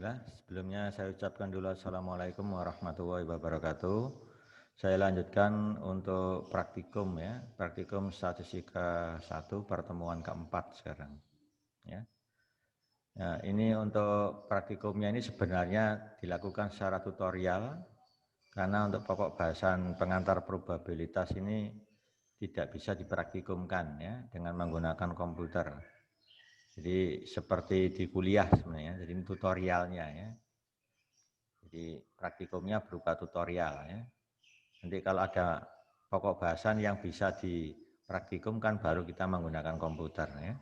Alhamdulillah, sebelumnya saya ucapkan dulu Assalamualaikum warahmatullahi wabarakatuh. Saya lanjutkan untuk praktikum ya, praktikum statistika 1 pertemuan keempat sekarang. Ya. Nah, ini untuk praktikumnya ini sebenarnya dilakukan secara tutorial, karena untuk pokok bahasan pengantar probabilitas ini tidak bisa dipraktikumkan ya dengan menggunakan komputer. Jadi seperti di kuliah sebenarnya, jadi ini tutorialnya ya. Jadi praktikumnya berupa tutorial ya. Nanti kalau ada pokok bahasan yang bisa dipraktikumkan baru kita menggunakan komputer ya.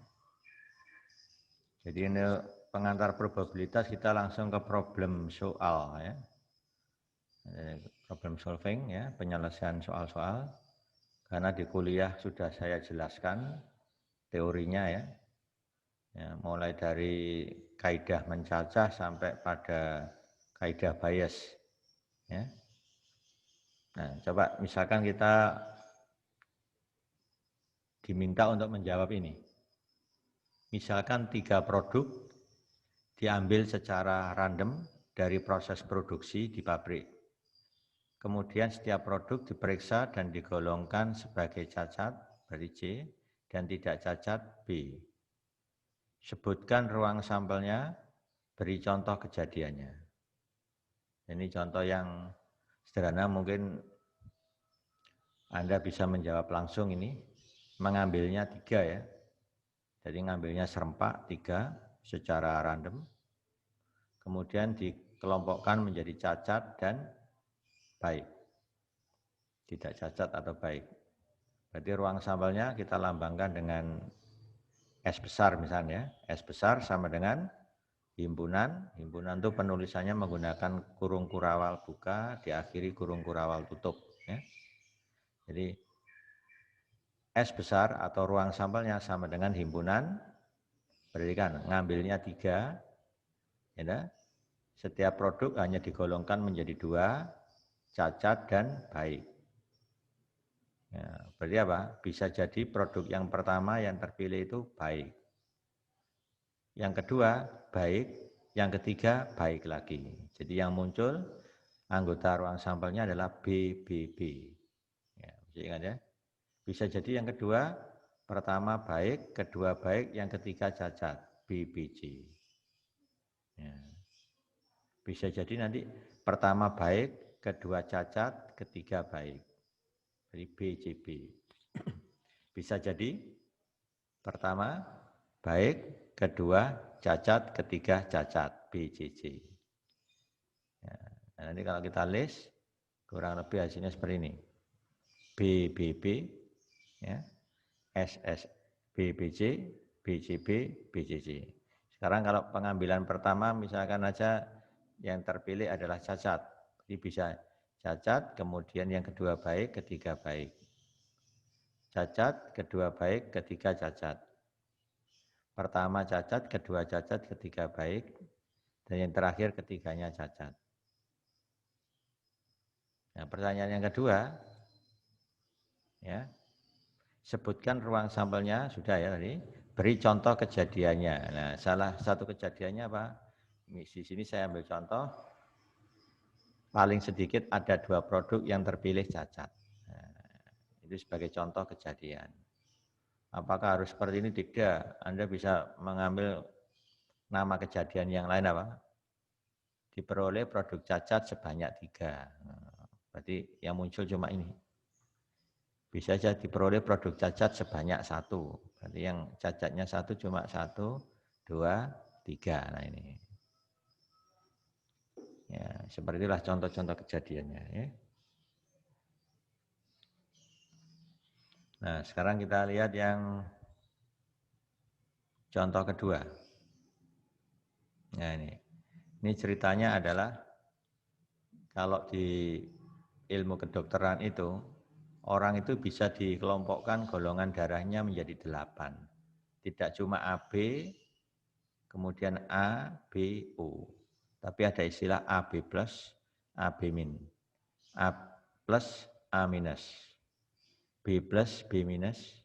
Jadi ini pengantar probabilitas kita langsung ke problem soal ya. Problem solving ya, penyelesaian soal-soal. Karena di kuliah sudah saya jelaskan teorinya ya. Ya, mulai dari kaidah mencacah sampai pada kaidah bias. Ya. Nah, coba misalkan kita diminta untuk menjawab ini. Misalkan 3 produk diambil secara random dari proses produksi di pabrik. Kemudian setiap produk diperiksa dan digolongkan sebagai cacat, berarti C, dan tidak cacat, B. Sebutkan ruang sampelnya, beri contoh kejadiannya. Ini contoh yang sederhana, mungkin Anda bisa menjawab langsung ini, mengambilnya 3 ya. Jadi ngambilnya serempak 3 secara random, kemudian dikelompokkan menjadi cacat dan baik. Tidak cacat atau baik. Berarti ruang sampelnya kita lambangkan dengan S besar misalnya. S besar sama dengan himpunan. Himpunan itu penulisannya menggunakan kurung kurawal buka, diakhiri kurung kurawal tutup. Ya. Jadi S besar atau ruang sampelnya sama dengan himpunan. Berarti kan ngambilnya 3. Ya, setiap produk hanya digolongkan menjadi 2, cacat dan baik. Ya, berarti apa? Bisa jadi produk yang pertama yang terpilih itu baik. Yang kedua baik, yang ketiga baik lagi. Jadi yang muncul anggota ruang sampelnya adalah BBB. Ya, bisa ingat ya? Bisa jadi yang kedua pertama baik, kedua baik, yang ketiga cacat, BBC. Ya. Bisa jadi nanti pertama baik, kedua cacat, ketiga baik. Jadi BCB. Bisa jadi pertama baik, kedua cacat, ketiga cacat, BCC. Ya, nah nanti kalau kita list kurang lebih hasilnya seperti ini. BBB, ya, SS, BBC, BCB, BCC. Sekarang kalau pengambilan pertama misalkan aja yang terpilih adalah cacat. Jadi bisa cacat, kemudian yang kedua baik, ketiga baik. Cacat, kedua baik, ketiga cacat. Pertama cacat, kedua cacat, ketiga baik, dan yang terakhir ketiganya cacat. Nah, pertanyaan yang kedua, ya, sebutkan ruang sampelnya, sudah ya tadi. Beri contoh kejadiannya. Nah, salah satu kejadiannya apa? Di sini saya ambil contoh. Paling sedikit ada 2 produk yang terpilih cacat. Nah, itu sebagai contoh kejadian. Apakah harus seperti ini? Tidak. Anda bisa mengambil nama kejadian yang lain apa? Diperoleh produk cacat sebanyak 3. Berarti yang muncul cuma ini. Bisa saja diperoleh produk cacat sebanyak 1. Berarti yang cacatnya 1 cuma 1, 2, 3. Nah ini. Ya, seperti itulah contoh-contoh kejadiannya. Ya. Nah, sekarang kita lihat yang contoh kedua. Nah ini ceritanya adalah kalau di ilmu kedokteran itu, orang itu bisa dikelompokkan golongan darahnya menjadi 8. Tidak cuma AB, kemudian A, B, O. Tapi ada istilah AB plus, AB min. A plus, A minus. B plus, B minus.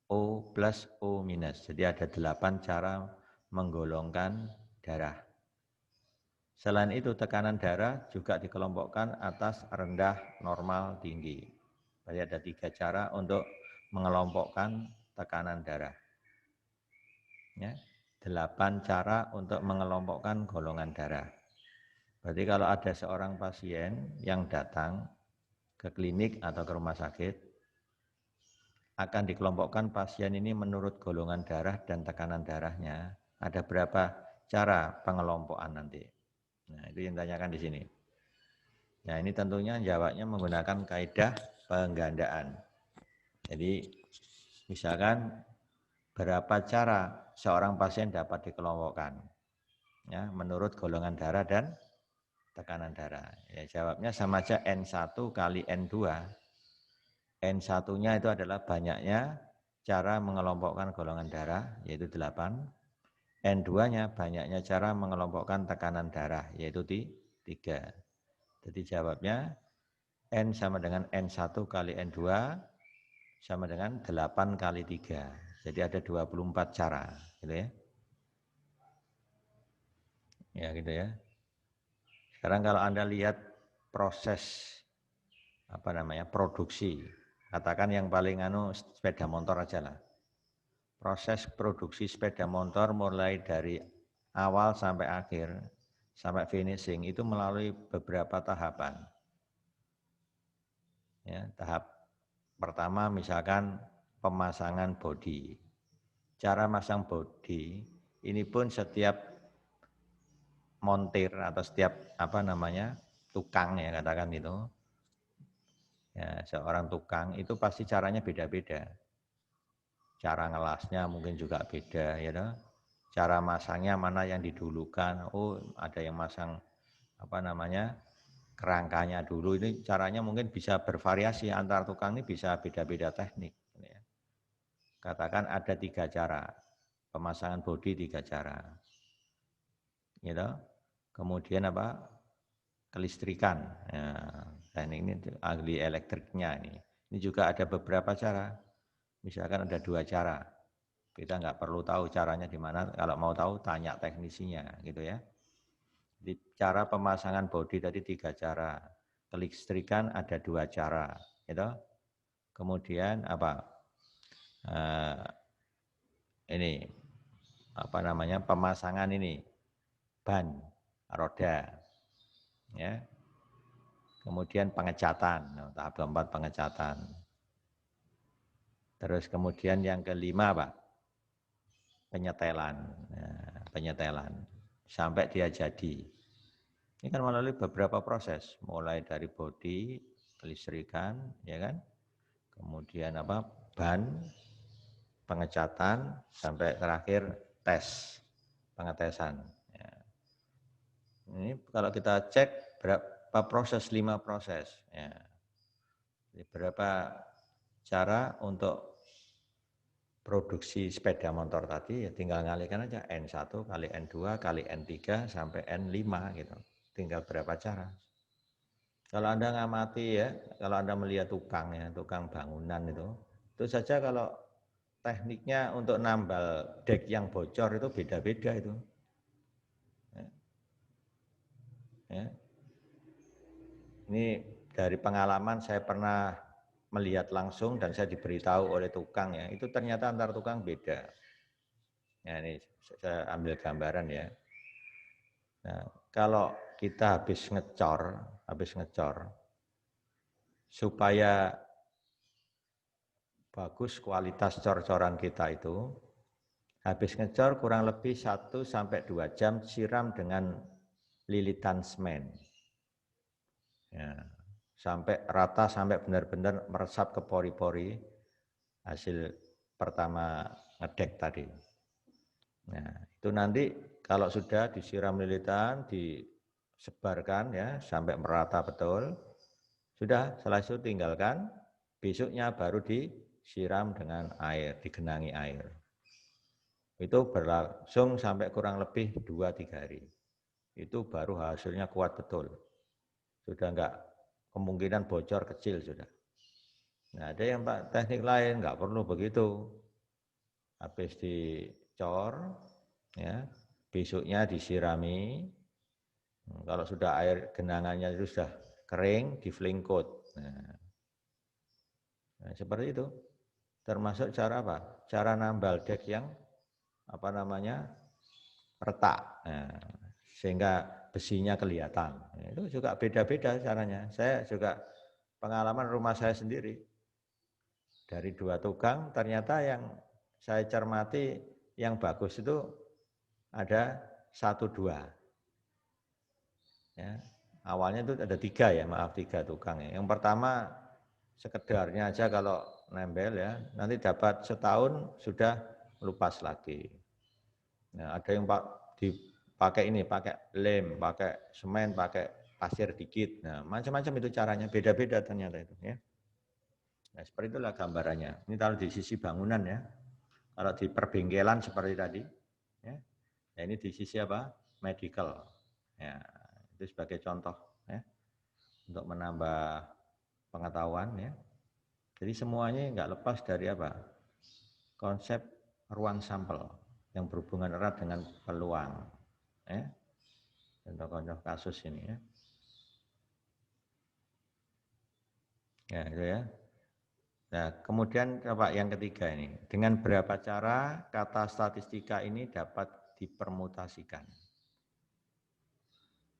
O plus, O minus. Jadi ada 8 cara menggolongkan darah. Selain itu tekanan darah juga dikelompokkan atas, rendah, normal, tinggi. Jadi ada 3 cara untuk mengelompokkan tekanan darah. Ya, 8 cara untuk mengelompokkan golongan darah. Berarti kalau ada seorang pasien yang datang ke klinik atau ke rumah sakit, akan dikelompokkan pasien ini menurut golongan darah dan tekanan darahnya. Ada berapa cara pengelompokan nanti? Nah, itu yang ditanyakan di sini. Nah, ini tentunya jawabnya menggunakan kaidah penggandaan. Jadi, misalkan berapa cara seorang pasien dapat dikelompokkan? Ya, menurut golongan darah dan tekanan darah. Ya, jawabnya sama aja N1 kali N2. N1-nya itu adalah banyaknya cara mengelompokkan golongan darah, yaitu 8. N2-nya banyaknya cara mengelompokkan tekanan darah, yaitu 3. Jadi jawabnya N sama dengan N1 kali N2 sama dengan 8 kali 3. Jadi ada 24 cara, gitu ya. Ya gitu ya. Sekarang kalau Anda lihat proses produksi, katakan yang paling sepeda motor aja lah. Proses produksi sepeda motor mulai dari awal sampai akhir, sampai finishing itu melalui beberapa tahapan. Ya, tahap pertama misalkan pemasangan bodi. Cara masang bodi ini pun setiap montir atau setiap tukang ya katakan itu. Ya, seorang tukang itu pasti caranya beda-beda. Cara ngelasnya mungkin juga beda ya toh. Cara masangnya mana yang didulukan. Oh, ada yang masang kerangkanya dulu. Ini caranya mungkin bisa bervariasi antar tukang, ini bisa beda-beda teknik. Katakan ada 3 cara. Pemasangan bodi 3 cara. Gitu. Kemudian kelistrikan. Ya, teknik ini ahli elektriknya ini. Ini juga ada beberapa cara. Misalkan ada 2 cara. Kita nggak perlu tahu caranya di mana. Kalau mau tahu tanya teknisinya, gitu ya. Di cara pemasangan bodi tadi 3 cara. Kelistrikan ada 2 cara, gitu. Kemudian ini pemasangan ini ban roda, ya. Kemudian pengecatan, tahap keempat pengecatan. Terus kemudian yang kelima penyetelan, penyetelan sampai dia jadi. Ini kan melalui beberapa proses, mulai dari bodi, kelistrikan, ya kan, kemudian ban, pengecatan, sampai terakhir tes, pengetesan. Ya. Ini kalau kita cek berapa proses, 5 proses. Ya. Jadi berapa cara untuk produksi sepeda motor tadi, ya tinggal ngalihkan aja N1 kali N2 kali N3 sampai N5 gitu. Tinggal berapa cara. Kalau Anda ngamati ya, kalau Anda melihat tukang bangunan itu saja kalau tekniknya untuk nambal dek yang bocor itu beda-beda itu. Ya. Ini dari pengalaman saya pernah melihat langsung dan saya diberitahu oleh tukang ya, itu ternyata antar tukang beda. Ya ini saya ambil gambaran ya. Nah, kalau kita habis ngecor, supaya bagus kualitas cor-coran kita itu, habis ngecor kurang lebih 1-2 jam siram dengan lilitan semen. Ya, sampai rata, sampai benar-benar meresap ke pori-pori hasil pertama ngedek tadi. Nah, itu nanti kalau sudah disiram lilitan, disebarkan ya sampai merata betul, sudah selesai itu tinggalkan, besoknya baru disiram dengan air, digenangi air. Itu berlangsung sampai kurang lebih 2-3 hari. Itu baru hasilnya kuat betul. Sudah enggak, kemungkinan bocor kecil sudah. Nah, ada yang teknik lain enggak perlu begitu. Habis dicor, ya, besoknya disirami, Kalau sudah air genangannya itu sudah kering, di flingcoat. Nah, seperti itu. Termasuk cara apa? Cara nambal dek yang apa namanya retak, sehingga besinya kelihatan. Itu juga beda-beda caranya. Saya juga pengalaman rumah saya sendiri. Dari 2 tukang, ternyata yang saya cermati yang bagus itu ada 1-2. Ya, awalnya itu ada 3 ya, maaf 3 tukang ya. Yang pertama sekedarnya aja kalau nempel ya, nanti dapat setahun sudah lupas lagi. Nah, ada yang dipakai ini, pakai lem, pakai semen, pakai pasir dikit. Nah, macam-macam itu caranya, beda-beda ternyata itu ya. Nah, seperti itulah gambarannya. Ini kalau di sisi bangunan ya. Kalau di perbengkelan seperti tadi, ya. Nah, ini di sisi apa? Medical. Ya, itu sebagai contoh ya, untuk menambah pengetahuan ya. Jadi semuanya nggak lepas dari apa? Konsep ruang sampel yang berhubungan erat dengan peluang. Ya. Contoh-contoh kasus ini ya. Ya, itu ya. Nah, kemudian Pak yang ketiga ini, dengan berapa cara kata statistika ini dapat dipermutasikan?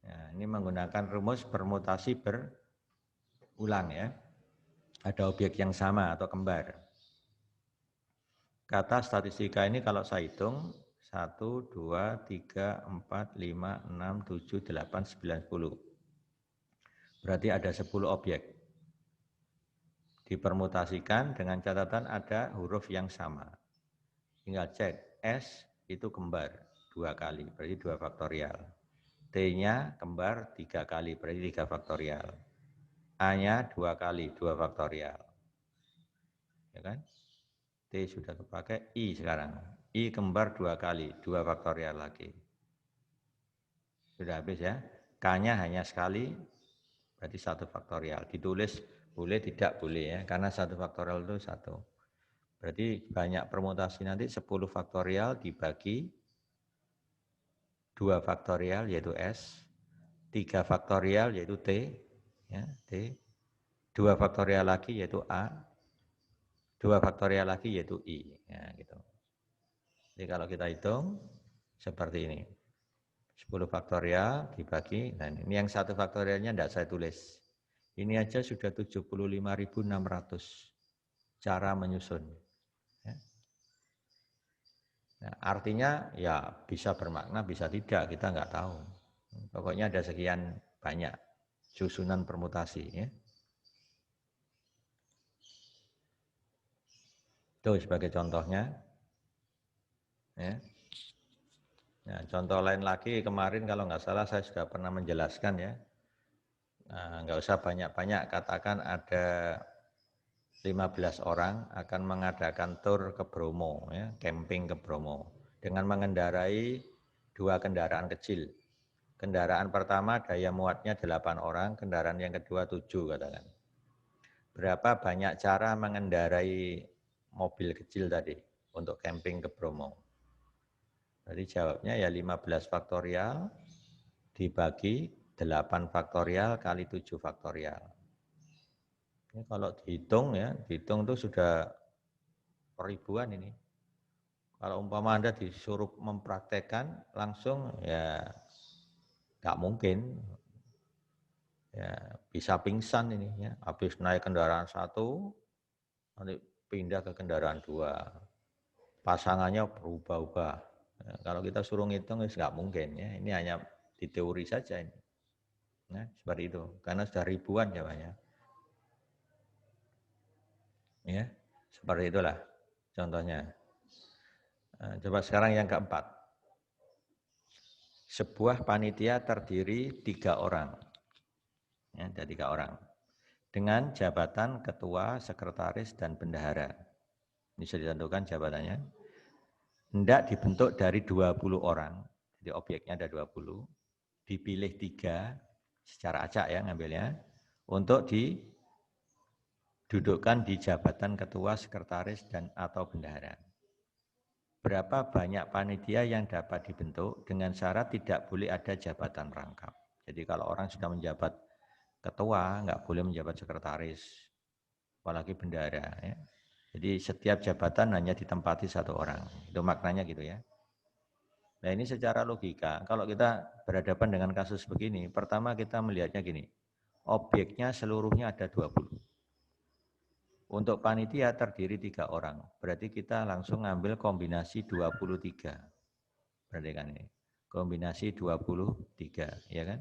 Ya, ini menggunakan rumus permutasi berulang ya. Ada objek yang sama atau kembar. Kata statistika ini kalau saya hitung 1, 2, 3, 4, 5, 6, 7, 8, 9, 10. Berarti ada 10 objek. Dipermutasikan dengan catatan ada huruf yang sama. Tinggal cek, S itu kembar 2 kali, berarti 2 faktorial. T-nya kembar 3 kali, berarti 3 faktorial. A-nya 2 kali, 2 faktorial. Ya kan? T sudah kepakai, I sekarang. I kembar 2 kali, 2 faktorial lagi. Sudah habis ya. K-nya hanya sekali, berarti 1 faktorial. Ditulis boleh, tidak boleh ya, karena 1 faktorial itu 1. Berarti banyak permutasi nanti 10 faktorial dibagi 2 faktorial yaitu S, 3 faktorial yaitu T, ya, T, 2 faktorial lagi yaitu A, 2 faktorial lagi yaitu I. Ya, gitu. Jadi kalau kita hitung seperti ini. 10 faktorial dibagi, nah ini yang 1 faktorialnya tidak saya tulis. Ini aja sudah 75.600 cara menyusun. Ya. Nah, artinya ya bisa bermakna, bisa tidak, kita nggak tahu. Pokoknya ada sekian banyak susunan permutasi. Ya. Itu sebagai contohnya. Ya. Nah, contoh lain lagi kemarin kalau nggak salah saya sudah pernah menjelaskan ya. Nah, nggak usah banyak-banyak, katakan ada 15 orang akan mengadakan tur ke Bromo, ya, camping ke Bromo, dengan mengendarai 2 kendaraan kecil. Kendaraan pertama daya muatnya 8 orang, kendaraan yang kedua 7 katakan. Berapa banyak cara mengendarai mobil kecil tadi untuk camping ke Bromo? Jadi jawabnya ya 15 faktorial dibagi 8 faktorial kali 7 faktorial. Ini kalau dihitung ya, dihitung itu sudah ribuan ini. Kalau umpama Anda disuruh mempraktekkan langsung ya nggak mungkin. Ya, bisa pingsan ini ya. Habis naik kendaraan 1, nanti pindah ke kendaraan 2. Pasangannya berubah-ubah. Ya, kalau kita suruh ngitung nggak mungkin ya. Ini hanya di teori saja ini. Nah, seperti itu. Karena sudah ribuan jawabnya. Ya, seperti itulah contohnya. Nah, coba sekarang yang keempat. Sebuah panitia terdiri 3 orang. Ya, ada 3 orang. Dengan jabatan ketua, sekretaris, dan bendahara. Ini sudah ditentukan jabatannya. Hendak dibentuk dari 20 orang. Jadi objeknya ada 20. Dipilih 3 secara acak ya ngambilnya. Untuk didudukkan di jabatan ketua, sekretaris, dan atau bendahara. Berapa banyak panitia yang dapat dibentuk dengan syarat tidak boleh ada jabatan rangkap. Jadi kalau orang sudah menjabat ketua, nggak boleh menjabat sekretaris, apalagi bendahara. Ya. Jadi setiap jabatan hanya ditempati satu orang. Itu maknanya gitu ya. Nah ini secara logika, kalau kita berhadapan dengan kasus begini, pertama kita melihatnya gini, objeknya seluruhnya ada 20. Untuk panitia terdiri 3 orang, berarti kita langsung ngambil kombinasi 23. Berarti kan ini, kombinasi 23, ya kan?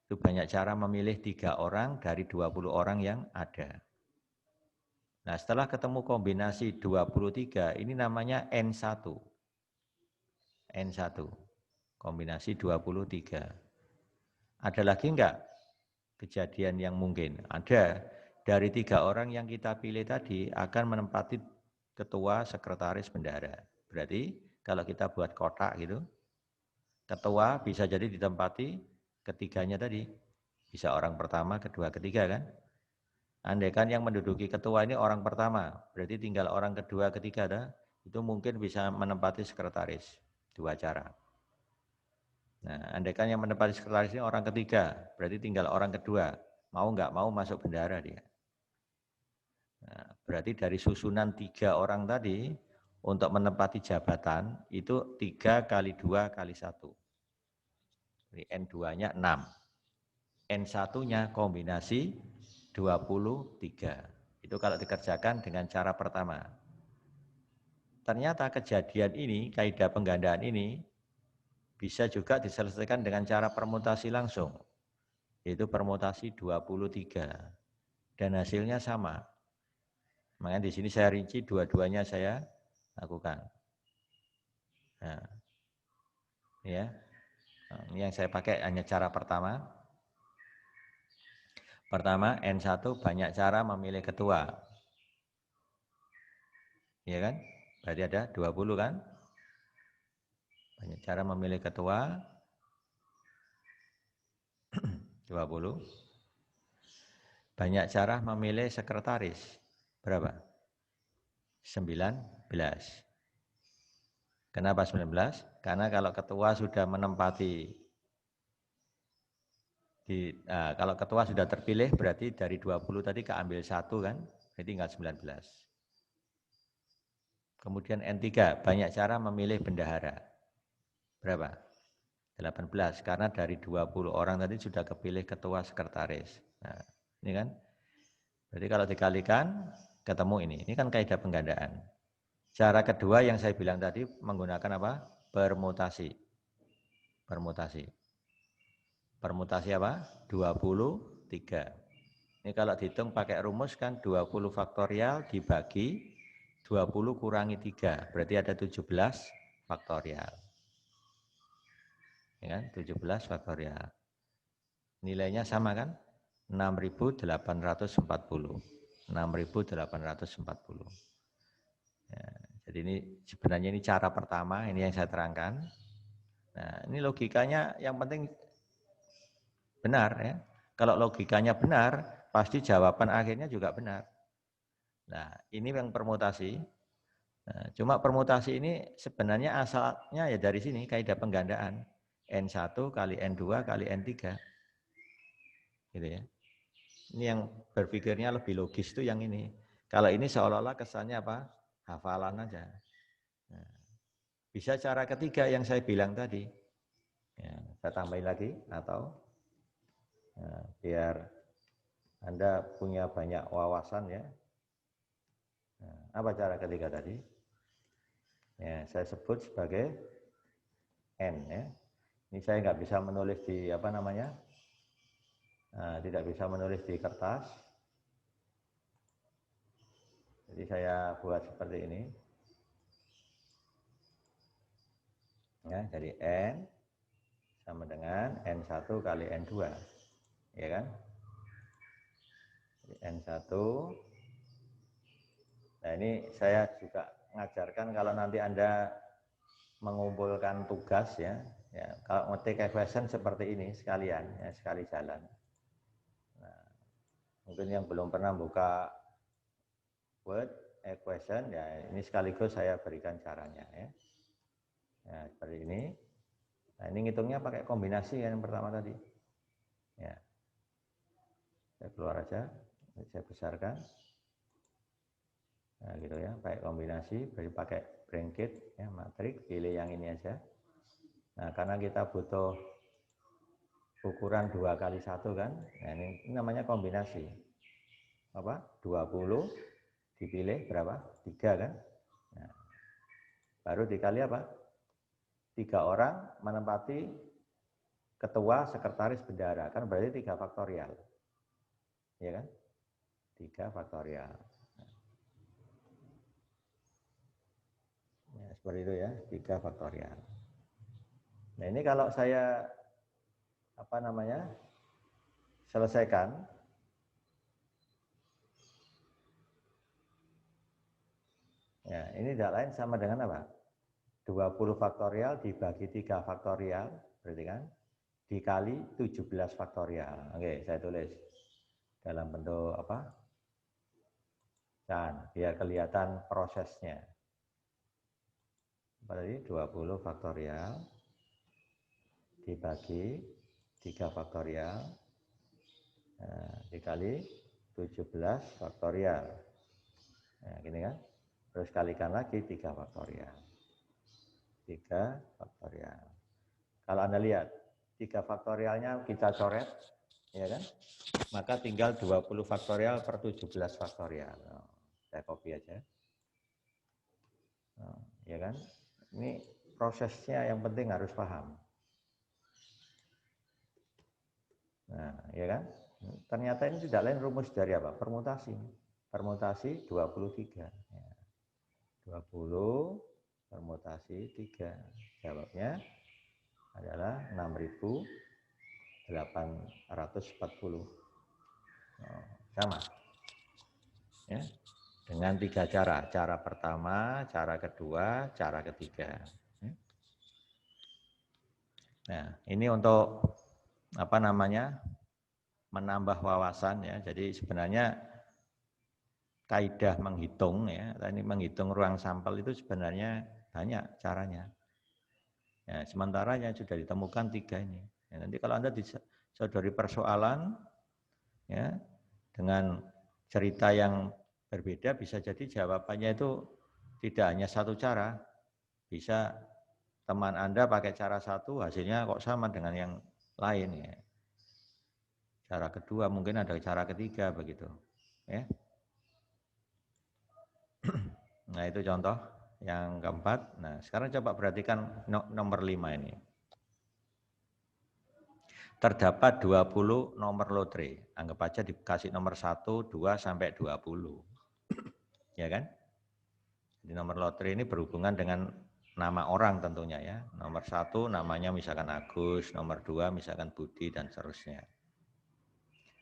Itu banyak cara memilih 3 orang dari 20 orang yang ada. Nah setelah ketemu kombinasi 23, ini namanya N1. N1, kombinasi 23. Ada lagi enggak kejadian yang mungkin? Ada. Dari 3 orang yang kita pilih tadi akan menempati ketua, sekretaris, bendahara. Berarti kalau kita buat kotak gitu, ketua bisa jadi ditempati ketiganya tadi. Bisa orang pertama, kedua, ketiga kan? Andaikan yang menduduki ketua ini orang pertama, berarti tinggal orang kedua, ketiga ada, itu mungkin bisa menempati sekretaris. 2 cara. Nah, andaikan yang menempati sekretaris ini orang ketiga, berarti tinggal orang kedua. Mau nggak mau masuk bendahara dia. Nah, berarti dari susunan 3 orang tadi, untuk menempati jabatan, itu 3 kali 2 kali 1. Jadi N2-nya 6. N1-nya kombinasi 23. Itu kalau dikerjakan dengan cara pertama. Ternyata kejadian ini, kaidah penggandaan ini, bisa juga diselesaikan dengan cara permutasi langsung. Yaitu permutasi 23. Dan hasilnya sama. Makanya di sini saya rinci dua-duanya saya lakukan. Nah, ya. Ini yang saya pakai hanya cara pertama. Pertama, N1 banyak cara memilih ketua. Ya kan? Berarti ada 20 kan? Banyak cara memilih ketua. 20. Banyak cara memilih sekretaris. Berapa? 19. Kenapa 19? Karena kalau ketua sudah menempati kalau ketua sudah terpilih berarti dari 20 tadi keambil 1 kan, jadi tinggal 19. Kemudian N3, banyak cara memilih bendahara. Berapa? 18, karena dari 20 orang tadi sudah kepilih ketua sekretaris. Nah, ini kan, berarti kalau dikalikan, ketemu ini. Ini kan kaidah penggandaan. Cara kedua yang saya bilang tadi menggunakan apa? Permutasi. Permutasi. Permutasi apa? 23. Ini kalau dihitung pakai rumus kan 20 faktorial dibagi 20 kurangi 3. Berarti ada 17 faktorial. Ya kan? 17 faktorial. Nilainya sama kan? 6.840. 6.840. Ya, jadi ini sebenarnya ini cara pertama, ini yang saya terangkan. Nah, ini logikanya yang penting benar ya. Kalau logikanya benar, pasti jawaban akhirnya juga benar. Nah, ini yang permutasi. Nah, cuma permutasi ini sebenarnya asalnya ya dari sini, kaidah penggandaan. N1 kali N2 kali N3. Gitu ya. Ini yang berpikirnya lebih logis itu yang ini. Kalau ini seolah-olah kesannya apa? Hafalan aja. Nah, bisa cara ketiga yang saya bilang tadi. Ya, saya tambahin lagi atau biar Anda punya banyak wawasan ya. Nah, apa cara ketiga tadi? Ya, saya sebut sebagai N ya. Ini saya nggak bisa menulis di apa namanya, tidak bisa menulis di kertas. Jadi saya buat seperti ini. Ya, jadi N sama dengan N1 kali N2. Ya kan? Jadi N1. Nah ini saya juga mengajarkan kalau nanti Anda mengumpulkan tugas ya, kalau ngetik equation seperti ini sekalian, ya, sekali jalan. Nah, mungkin yang belum pernah buka Word equation, ya ini sekaligus saya berikan caranya ya. Ya seperti ini. Nah, ini ngitungnya pakai kombinasi yang pertama tadi. Ya. Saya keluar aja, saya besarkan. Nah, gitu ya, pakai kombinasi, berarti pakai bracket, ya, matrik, pilih yang ini aja. Nah, karena kita butuh ukuran 2x1 kan, nah ini namanya kombinasi. Apa? 20 dipilih berapa? 3 kan? Nah, baru dikali apa? 3 orang menempati ketua, sekretaris, bendara, kan berarti 3 faktorial. Ya kan? 3 faktorial. Ya, seperti itu ya, 3 faktorial. Nah, ini kalau saya selesaikan, ya, ini tidak lain sama dengan apa? 20 faktorial dibagi 3 faktorial, berarti kan? Dikali 17 faktorial. Oke, saya tulis dalam bentuk apa? Dan biar kelihatan prosesnya. Berarti 20 faktorial dibagi 3 faktorial dikali 17 faktorial. Nah, gini kan? Terus kalikan lagi 3 faktorial. 3 faktorial. Kalau Anda lihat, 3 faktorialnya kita coret, ya kan? Maka tinggal 20 faktorial per 17 faktorial. Saya copy aja. Ya kan? Ini prosesnya yang penting harus paham. Nah, ya kan? Ternyata ini tidak lain rumus dari apa? Permutasi. Permutasi 23. Ya. 20 permutasi 3. Jawabnya adalah 6.840. Sama. Ya. Dengan 3 cara. Cara pertama, cara kedua, cara ketiga. Nah, ini untuk menambah wawasan ya. Jadi sebenarnya kaidah menghitung ya, tadi menghitung ruang sampel itu sebenarnya banyak caranya. Ya, sementara yang sudah ditemukan 3 ini. Ya, nanti kalau Anda disodori persoalan ya dengan cerita yang berbeda, bisa jadi jawabannya itu tidak hanya satu cara. Bisa teman Anda pakai cara satu, hasilnya kok sama dengan yang lain ya. Cara kedua mungkin ada cara ketiga begitu. Ya. Nah, itu contoh yang keempat. Nah, sekarang coba perhatikan nomor 5 ini. Terdapat 20 nomor lotre. Anggap aja dikasih nomor 1, 2, sampai 20. Ya kan? Jadi nomor lotre ini berhubungan dengan nama orang tentunya ya. Nomor 1 namanya misalkan Agus, nomor 2 misalkan Budi, dan seterusnya.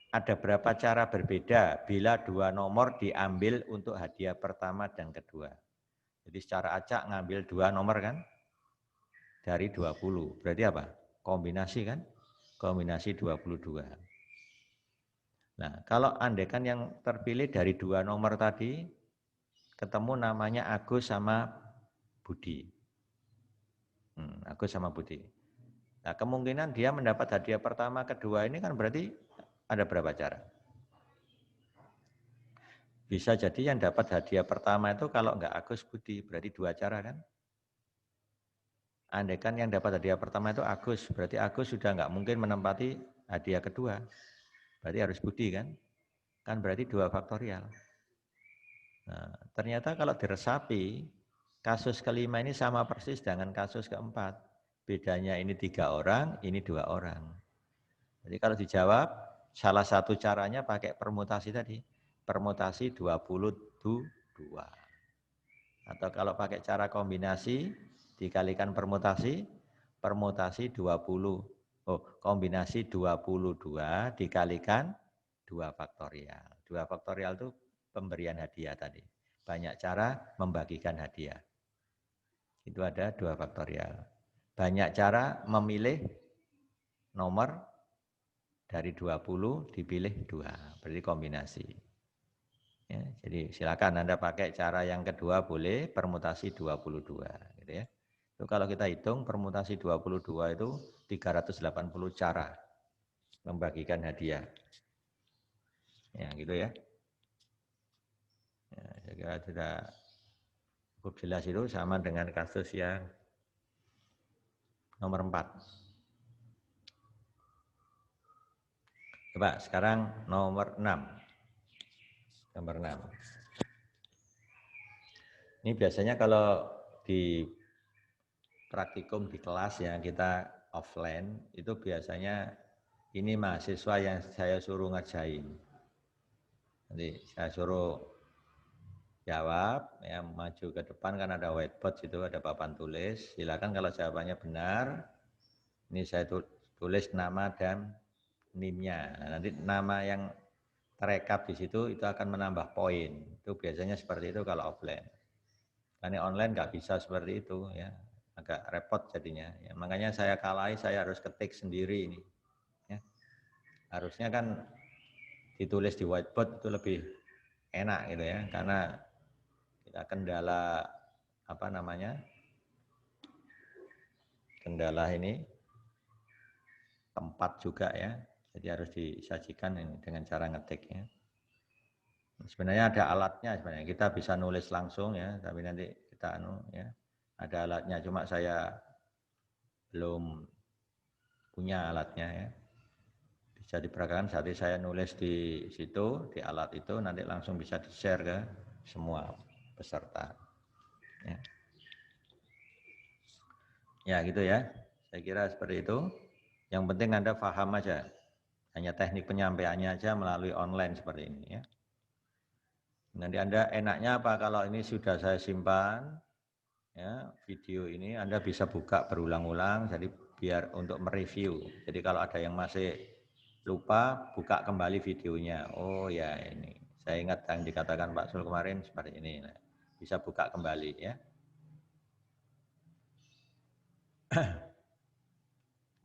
Ada berapa cara berbeda bila 2 nomor diambil untuk hadiah pertama dan kedua. Jadi secara acak ngambil 2 nomor kan? Dari 20. Berarti apa? Kombinasi kan? Kombinasi 22. Nah, kalau andaikan yang terpilih dari 2 nomor tadi, ketemu namanya Agus sama Budi. Agus sama Budi. Nah, kemungkinan dia mendapat hadiah pertama, kedua ini kan berarti ada berapa cara? Bisa jadi yang dapat hadiah pertama itu kalau enggak Agus, Budi, berarti 2 cara kan? Andaikan yang dapat hadiah pertama itu Agus, berarti Agus sudah enggak mungkin menempati hadiah kedua. Berarti harus Budi kan? Kan berarti 2 faktorial. Nah, ternyata kalau diresapi, kasus kelima ini sama persis dengan kasus keempat. Bedanya ini 3 orang, ini 2 orang. Jadi kalau dijawab, salah satu caranya pakai permutasi tadi. Permutasi 22. Atau kalau pakai cara kombinasi, dikalikan permutasi, permutasi 20. Kombinasi 22 dikalikan 2 faktorial. 2 faktorial itu pemberian hadiah tadi. Banyak cara membagikan hadiah. Itu ada 2 faktorial. Banyak cara memilih nomor dari 20 dipilih 2. Berarti kombinasi. Ya, jadi silakan Anda pakai cara yang kedua boleh, permutasi 22 gitu ya. Itu kalau kita hitung permutasi 22 itu 380 cara membagikan hadiah. Ya, gitu ya. Ya, saya kira sudah cukup jelas itu, sama dengan kasus yang nomor 4. Coba sekarang nomor 6. Nomor 6. Ini biasanya kalau di praktikum di kelas ya kita offline, itu biasanya ini mahasiswa yang saya suruh ngerjain. Nanti saya suruh jawab, ya maju ke depan kan ada whiteboard situ, ada papan tulis. Silakan kalau jawabannya benar, ini saya tulis nama dan NIM-nya. Nah, nanti nama yang terekap di situ itu akan menambah poin. Itu biasanya seperti itu kalau offline. Karena online nggak bisa seperti itu ya, agak repot jadinya. Ya, makanya saya kalahi, saya harus ketik sendiri ini. Ya. Harusnya kan ditulis di whiteboard itu lebih enak gitu ya, karena kita kendala kendala ini tempat juga ya, jadi harus disajikan ini dengan cara ngetiknya. Sebenarnya ada alatnya, sebenarnya kita bisa nulis langsung ya, tapi nanti kita ya ada alatnya, cuma saya belum punya alatnya ya. Bisa diperagakan saat saya nulis di situ, di alat itu, nanti langsung bisa di-share ke semua peserta. Ya. Ya gitu ya, saya kira seperti itu. Yang penting Anda paham aja, hanya teknik penyampaiannya aja melalui online seperti ini ya. Nanti Anda enaknya apa kalau ini sudah saya simpan, ya video ini Anda bisa buka berulang-ulang, jadi biar untuk mereview. Jadi kalau ada yang masih lupa, buka kembali videonya. Oh ya ini, saya ingat yang dikatakan Pak Sul kemarin seperti ini. Nah, bisa buka kembali ya.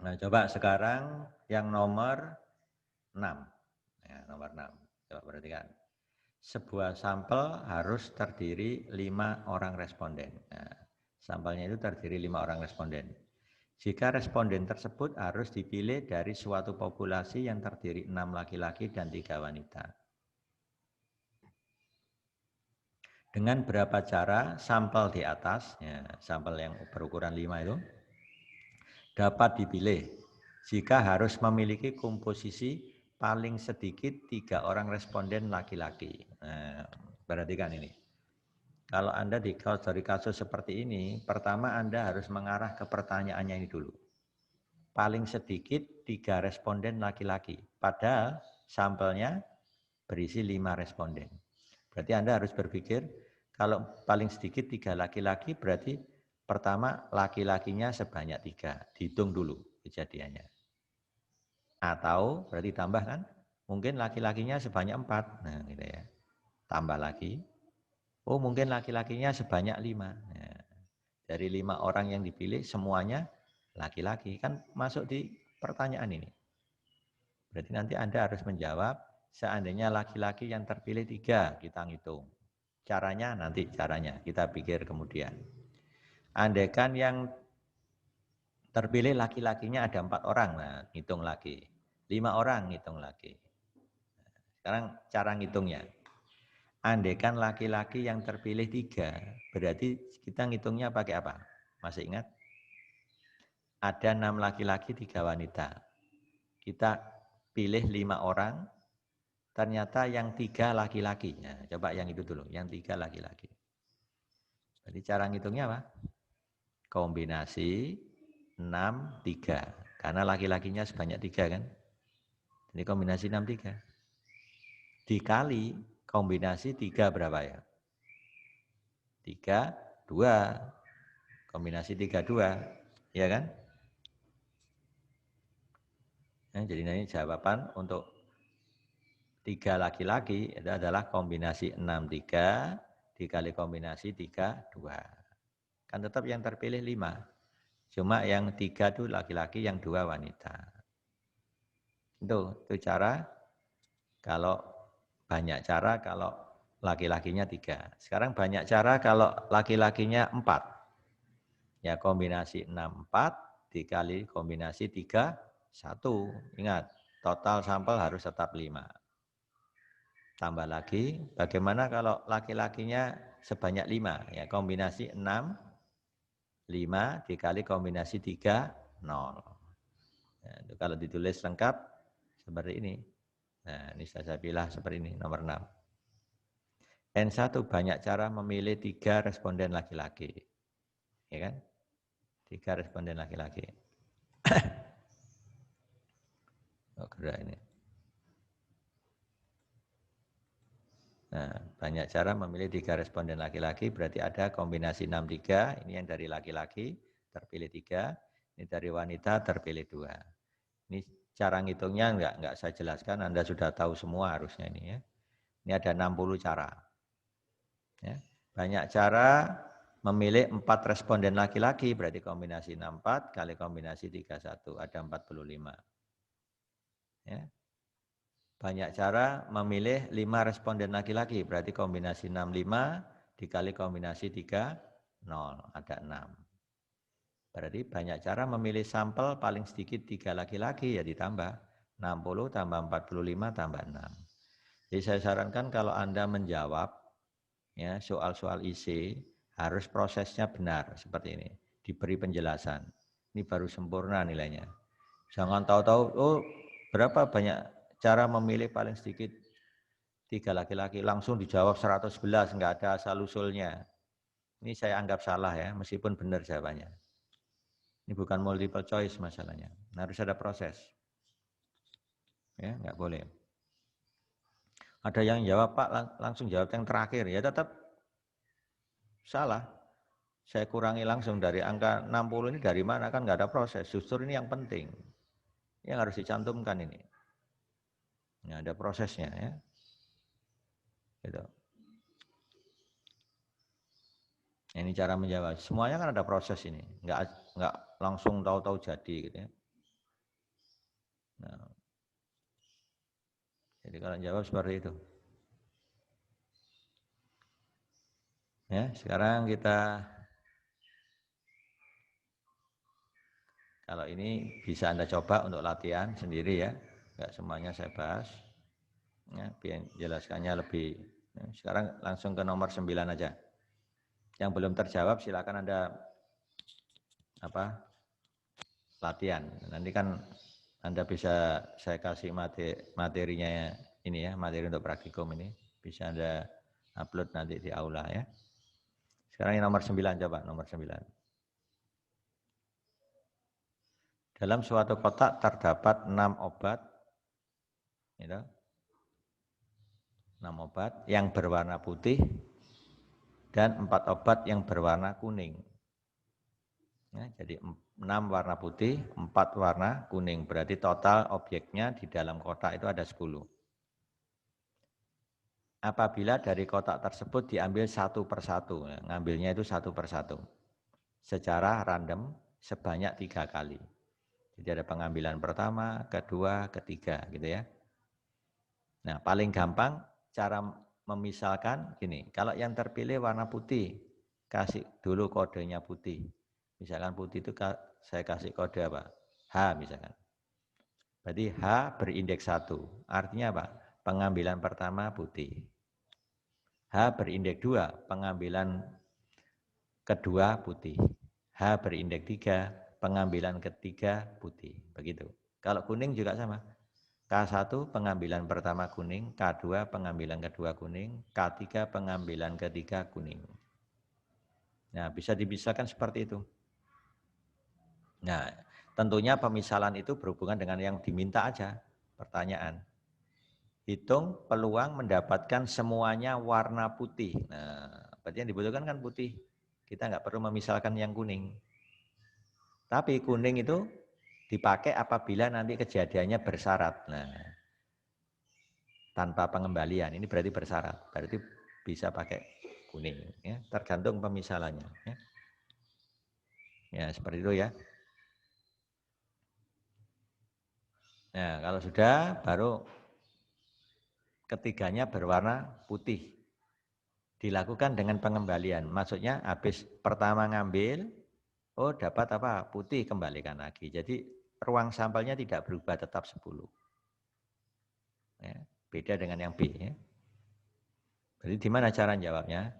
Nah coba sekarang yang nomor 6. Ya, nomor 6. Coba perhatikan. Sebuah sampel harus terdiri 5 orang responden. Nah, sampelnya itu terdiri 5 orang responden. Jika responden tersebut harus dipilih dari suatu populasi yang terdiri 6 laki-laki dan 3 wanita. Dengan berapa cara sampel di atas, ya, sampel yang berukuran 5 itu, dapat dipilih jika harus memiliki komposisi paling sedikit 3 orang responden laki-laki. Nah, perhatikan ini. Kalau Anda dari kasus seperti ini, pertama Anda harus mengarah ke pertanyaannya ini dulu. Paling sedikit 3 responden laki-laki, padahal sampelnya berisi 5 responden. Berarti Anda harus berpikir, kalau paling sedikit 3 laki-laki, berarti pertama laki-lakinya sebanyak 3, dihitung dulu kejadiannya. Atau berarti tambah kan, mungkin laki-lakinya sebanyak 4, nah gitu ya, tambah lagi. Oh mungkin laki-lakinya sebanyak 5. Nah, dari 5 orang yang dipilih semuanya laki-laki, kan masuk di pertanyaan ini. Berarti nanti Anda harus menjawab, seandainya laki-laki yang terpilih 3, kita ngitung. Caranya nanti kita pikir kemudian. Andaikan yang terpilih laki-lakinya ada 4 orang, nah hitung lagi. 5 orang hitung lagi. Sekarang cara ngitungnya. Andaikan laki-laki yang terpilih 3, berarti kita ngitungnya pakai apa? Masih ingat? Ada 6 laki-laki, 3 wanita. Kita pilih 5 orang, ternyata yang 3 laki-laki. Nah, coba yang itu dulu, yang 3 laki-laki. Jadi cara ngitungnya apa? Kombinasi 6, 3. Karena laki-lakinya sebanyak 3 kan? Jadi kombinasi 6, 3. Dikali kombinasi 3 berapa ya? 3, 2. Kombinasi 3, 2. Ya kan? Nah, jadi ini jawaban untuk 3 laki-laki itu adalah kombinasi 6, 3 dikali kombinasi 3, 2. Kan tetap yang terpilih 5. Cuma yang 3 itu laki-laki, yang 2 wanita. Itu cara. Kalau banyak cara kalau laki-lakinya 3. Sekarang banyak cara kalau laki-lakinya 4. Ya kombinasi 6, 4 dikali kombinasi 3, 1. Ingat, total sampel harus tetap 5. Tambah lagi, bagaimana kalau laki-lakinya sebanyak 5? Ya kombinasi 6, 5 dikali kombinasi 3, 0. Nah, itu kalau ditulis lengkap seperti ini. Nah, ini saya pilih seperti ini, nomor 6. N1 banyak cara memilih 3 responden laki-laki. Ya kan? 3 responden laki-laki. Oh, gerak ini. Nah, banyak cara memilih 3 responden laki-laki, berarti ada kombinasi 6-3, ini yang dari laki-laki, terpilih 3, ini dari wanita, terpilih 2. Ini cara ngitungnya enggak saya jelaskan, Anda sudah tahu semua harusnya ini ya. Ini ada 60 cara. Ya. Banyak cara memilih 4 responden laki-laki, berarti kombinasi 64 kali kombinasi 31, ada 45. Ya. Banyak cara memilih 5 responden laki-laki, berarti kombinasi 65 dikali kombinasi 3, 0, ada 6. Berarti banyak cara memilih sampel paling sedikit 3 laki-laki, ya ditambah 60 tambah 45 tambah 6. Jadi saya sarankan kalau Anda menjawab ya soal-soal IC, harus prosesnya benar seperti ini, diberi penjelasan. Ini baru sempurna nilainya. Jangan tahu-tahu, oh berapa banyak cara memilih paling sedikit 3 laki-laki, langsung dijawab 111, enggak ada asal-usulnya. Ini saya anggap salah ya, meskipun benar jawabannya. Ini bukan multiple choice masalahnya, harus ada proses. Ya, enggak boleh. Ada yang jawab Pak, langsung jawab yang terakhir, ya tetap salah. Saya kurangi langsung dari angka 60 ini dari mana, kan enggak ada proses. Justru ini yang penting, yang harus dicantumkan ini. Ya, ada prosesnya ya. Gitu. Ini cara menjawab. Semuanya kan ada proses ini, enggak langsung tahu-tahu jadi gitu ya. Nah, jadi kalau jawab seperti itu. Ya, sekarang kita kalau ini bisa Anda coba untuk latihan sendiri ya. Enggak semuanya saya bahas. Ya, biar jelaskannya lebih. Ya, sekarang langsung ke nomor 9 aja. Yang belum terjawab silakan Anda latihan. Nanti kan Anda bisa saya kasih materinya ini ya, materi untuk praktikum ini. Bisa Anda upload nanti di aula ya. Sekarang yang nomor 9 coba, nomor 9. Dalam suatu kotak terdapat 6 obat, gitu, 6 obat yang berwarna putih dan 4 obat yang berwarna kuning. Ya, jadi 6 warna putih, 4 warna kuning. Berarti total objeknya di dalam kotak itu ada 10. Apabila dari kotak tersebut diambil satu persatu, ngambilnya itu satu persatu, secara random sebanyak 3 kali. Jadi ada pengambilan pertama, kedua, ketiga, gitu ya. Nah, paling gampang cara memisalkan gini, kalau yang terpilih warna putih, kasih dulu kodenya putih. Misalkan putih itu saya kasih kode apa? H misalkan. Berarti H berindeks 1. Artinya apa? Pengambilan pertama putih. H berindeks 2, pengambilan kedua putih. H berindeks 3, pengambilan ketiga putih. Begitu. Kalau kuning juga sama. K1 pengambilan pertama kuning, K2 pengambilan kedua kuning, K3 pengambilan ketiga kuning. Nah, bisa dipisahkan seperti itu. Nah, tentunya pemisalan itu berhubungan dengan yang diminta aja. Pertanyaan. Hitung peluang mendapatkan semuanya warna putih. Nah, berarti yang dibutuhkan kan putih. Kita nggak perlu memisalkan yang kuning. Tapi kuning itu dipakai apabila nanti kejadiannya bersyarat. Nah, tanpa pengembalian, ini berarti bersyarat. Berarti bisa pakai kuning. Ya, tergantung pemisalannya. Ya. Ya, seperti itu ya. Nah, kalau sudah, baru ketiganya berwarna putih. Dilakukan dengan pengembalian. Maksudnya habis pertama ngambil, Oh dapat apa? Putih, kembalikan lagi. Jadi ruang sampelnya tidak berubah, tetap 10. Ya, beda dengan yang B. Ya. Berarti di mana cara jawabnya?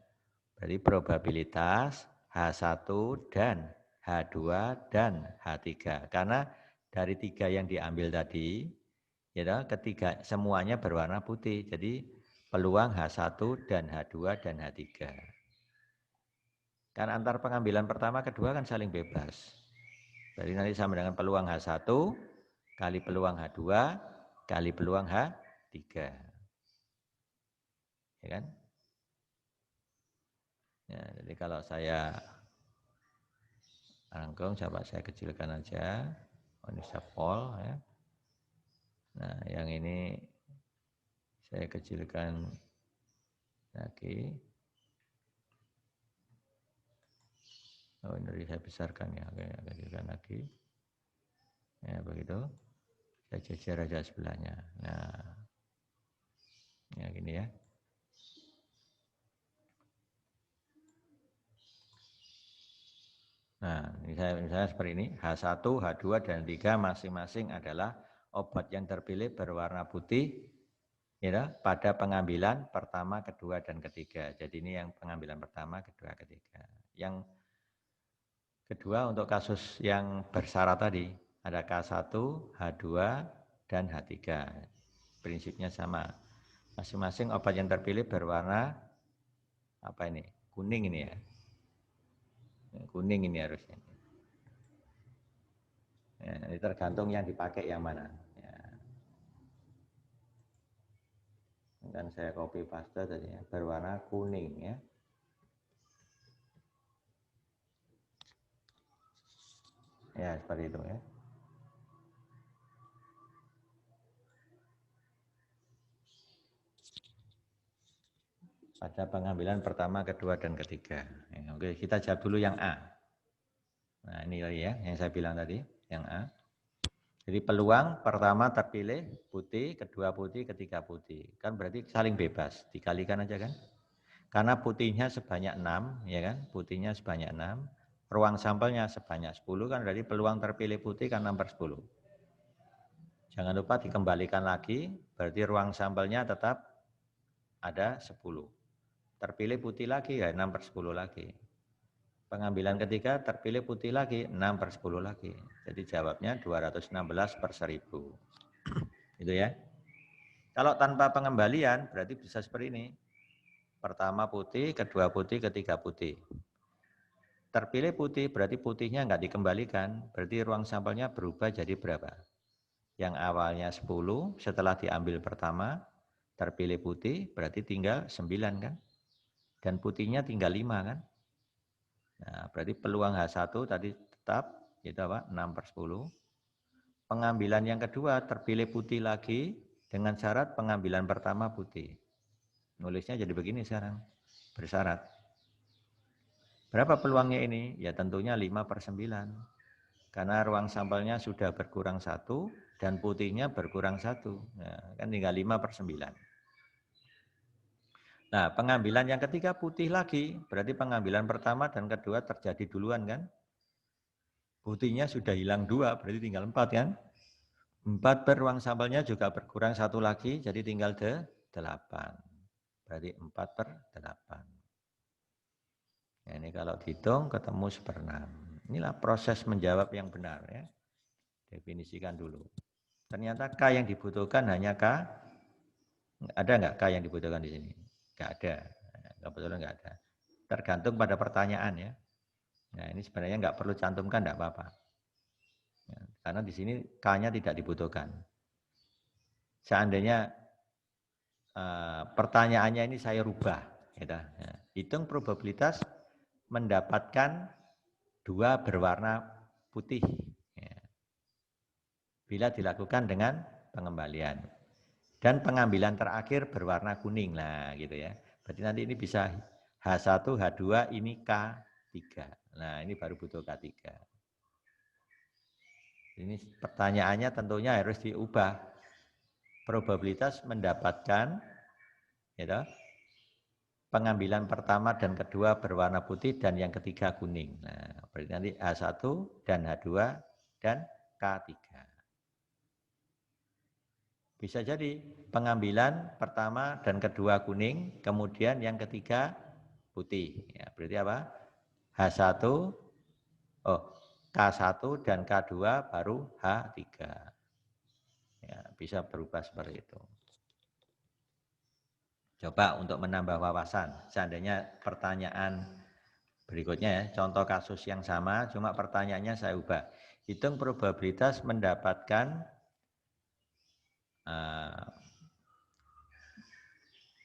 Berarti probabilitas H1 dan H2 dan H3. Karena dari 3 yang diambil tadi, ya, ketiga semuanya berwarna putih. Jadi peluang H1 dan H2 dan H3. Kan antar pengambilan pertama kedua kan saling bebas. Jadi nanti sama dengan peluang H1 kali peluang H2 kali peluang H3. Ya kan? Ya, jadi kalau saya rangkum, coba saya kecilkan aja. Oh, ini sapol ya. Nah, yang ini saya kecilkan lagi. Oh, ini saya besarkan ya. Oke, saya kecilkan lagi. Ya, begitu. Saya jejer aja sebelahnya. Nah, ya gini ya. Nah, misalnya seperti ini, H1, H2, dan 3 masing-masing adalah obat yang terpilih berwarna putih ya, pada pengambilan pertama, kedua, dan ketiga. Jadi ini yang pengambilan pertama, kedua, ketiga. Yang kedua untuk kasus yang bersyarat tadi, ada K1, H2, dan H3. Prinsipnya sama. Masing-masing obat yang terpilih berwarna apa ini? Kuning ini ya. Kuning ini harusnya. Ya, ini tergantung yang dipakai yang mana. Ya. Dan saya copy paste tadi ya, berwarna kuning ya. Ya, seperti itu ya. Pada pengambilan pertama, kedua, dan ketiga. Ya, oke, kita jawab dulu yang A. Nah, ini ya, yang saya bilang tadi, yang A. Jadi peluang pertama terpilih putih, kedua putih, ketiga putih. Kan berarti saling bebas, dikalikan aja kan. Karena putihnya sebanyak 6, ya kan? Putihnya sebanyak 6, ruang sampelnya sebanyak 10 kan berarti peluang terpilih putih kan 6/10. Jangan lupa dikembalikan lagi, berarti ruang sampelnya tetap ada 10. Terpilih putih lagi ya 6/10 lagi. Pengambilan ketiga terpilih putih lagi 6/10 lagi. Jadi jawabnya 216/1000. Itu ya. Kalau tanpa pengembalian berarti bisa seperti ini. Pertama putih, kedua putih, ketiga putih. Terpilih putih berarti putihnya enggak dikembalikan, berarti ruang sampelnya berubah jadi berapa? Yang awalnya 10 setelah diambil pertama, terpilih putih berarti tinggal 9 kan? Dan putihnya tinggal 5 kan? Nah, berarti peluang H1 tadi tetap itu apa? 6/10. Pengambilan yang kedua terpilih putih lagi dengan syarat pengambilan pertama putih. Nulisnya jadi begini sekarang, bersyarat. Berapa peluangnya ini? Ya tentunya 5/9. Karena ruang sampelnya sudah berkurang 1 dan putihnya berkurang 1. Nah, kan tinggal 5/9. Nah, pengambilan yang ketiga putih lagi, berarti pengambilan pertama dan kedua terjadi duluan kan? Putihnya sudah hilang 2, berarti tinggal 4 kan? 4 ruang sampelnya juga berkurang 1 lagi, jadi tinggal 8. Berarti 4/8. Nah, ini kalau dihitung ketemu 1/6. Inilah proses menjawab yang benar ya. Definisikan dulu. Ternyata K yang dibutuhkan hanya K. Ada nggak K yang dibutuhkan di sini? Nggak ada. Kebetulan nggak ada. Tergantung pada pertanyaan ya. Nah ini sebenarnya nggak perlu cantumkan, nggak apa-apa. Ya, karena di sini K-nya tidak dibutuhkan. Seandainya pertanyaannya ini saya rubah, gitu. Ya, hitung probabilitas mendapatkan 2 berwarna putih. Ya. Bila dilakukan dengan pengembalian. Dan pengambilan terakhir berwarna kuning lah gitu ya. Berarti nanti ini bisa H1, H2 ini K3. Nah ini baru butuh K3. Ini pertanyaannya tentunya harus diubah. Probabilitas mendapatkan gitu, pengambilan pertama dan kedua berwarna putih dan yang ketiga kuning. Nah, berarti nanti H1 dan H2 dan K3. Bisa jadi pengambilan pertama dan kedua kuning, kemudian yang ketiga putih. Ya, berarti apa? H1, K1 dan K2 baru H3. Ya, bisa berubah seperti itu. Coba untuk menambah wawasan, seandainya pertanyaan berikutnya ya, contoh kasus yang sama, cuma pertanyaannya saya ubah. Hitung probabilitas mendapatkan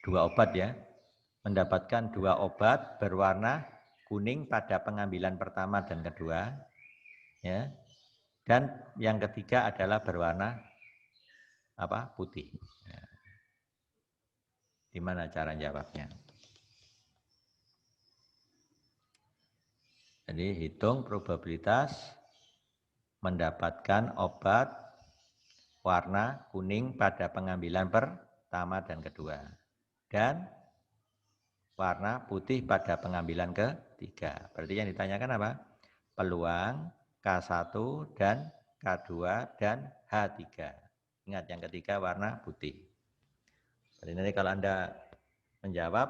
dua obat ya, mendapatkan dua obat berwarna kuning pada pengambilan pertama dan kedua, ya, dan yang ketiga adalah berwarna putih. Ya. Gimana cara jawabnya? Jadi hitung probabilitas mendapatkan obat warna kuning pada pengambilan pertama dan kedua. Dan warna putih pada pengambilan ketiga. Berarti yang ditanyakan apa? Peluang K1 dan K2 dan H3. Ingat yang ketiga warna putih. Jadi nanti kalau Anda menjawab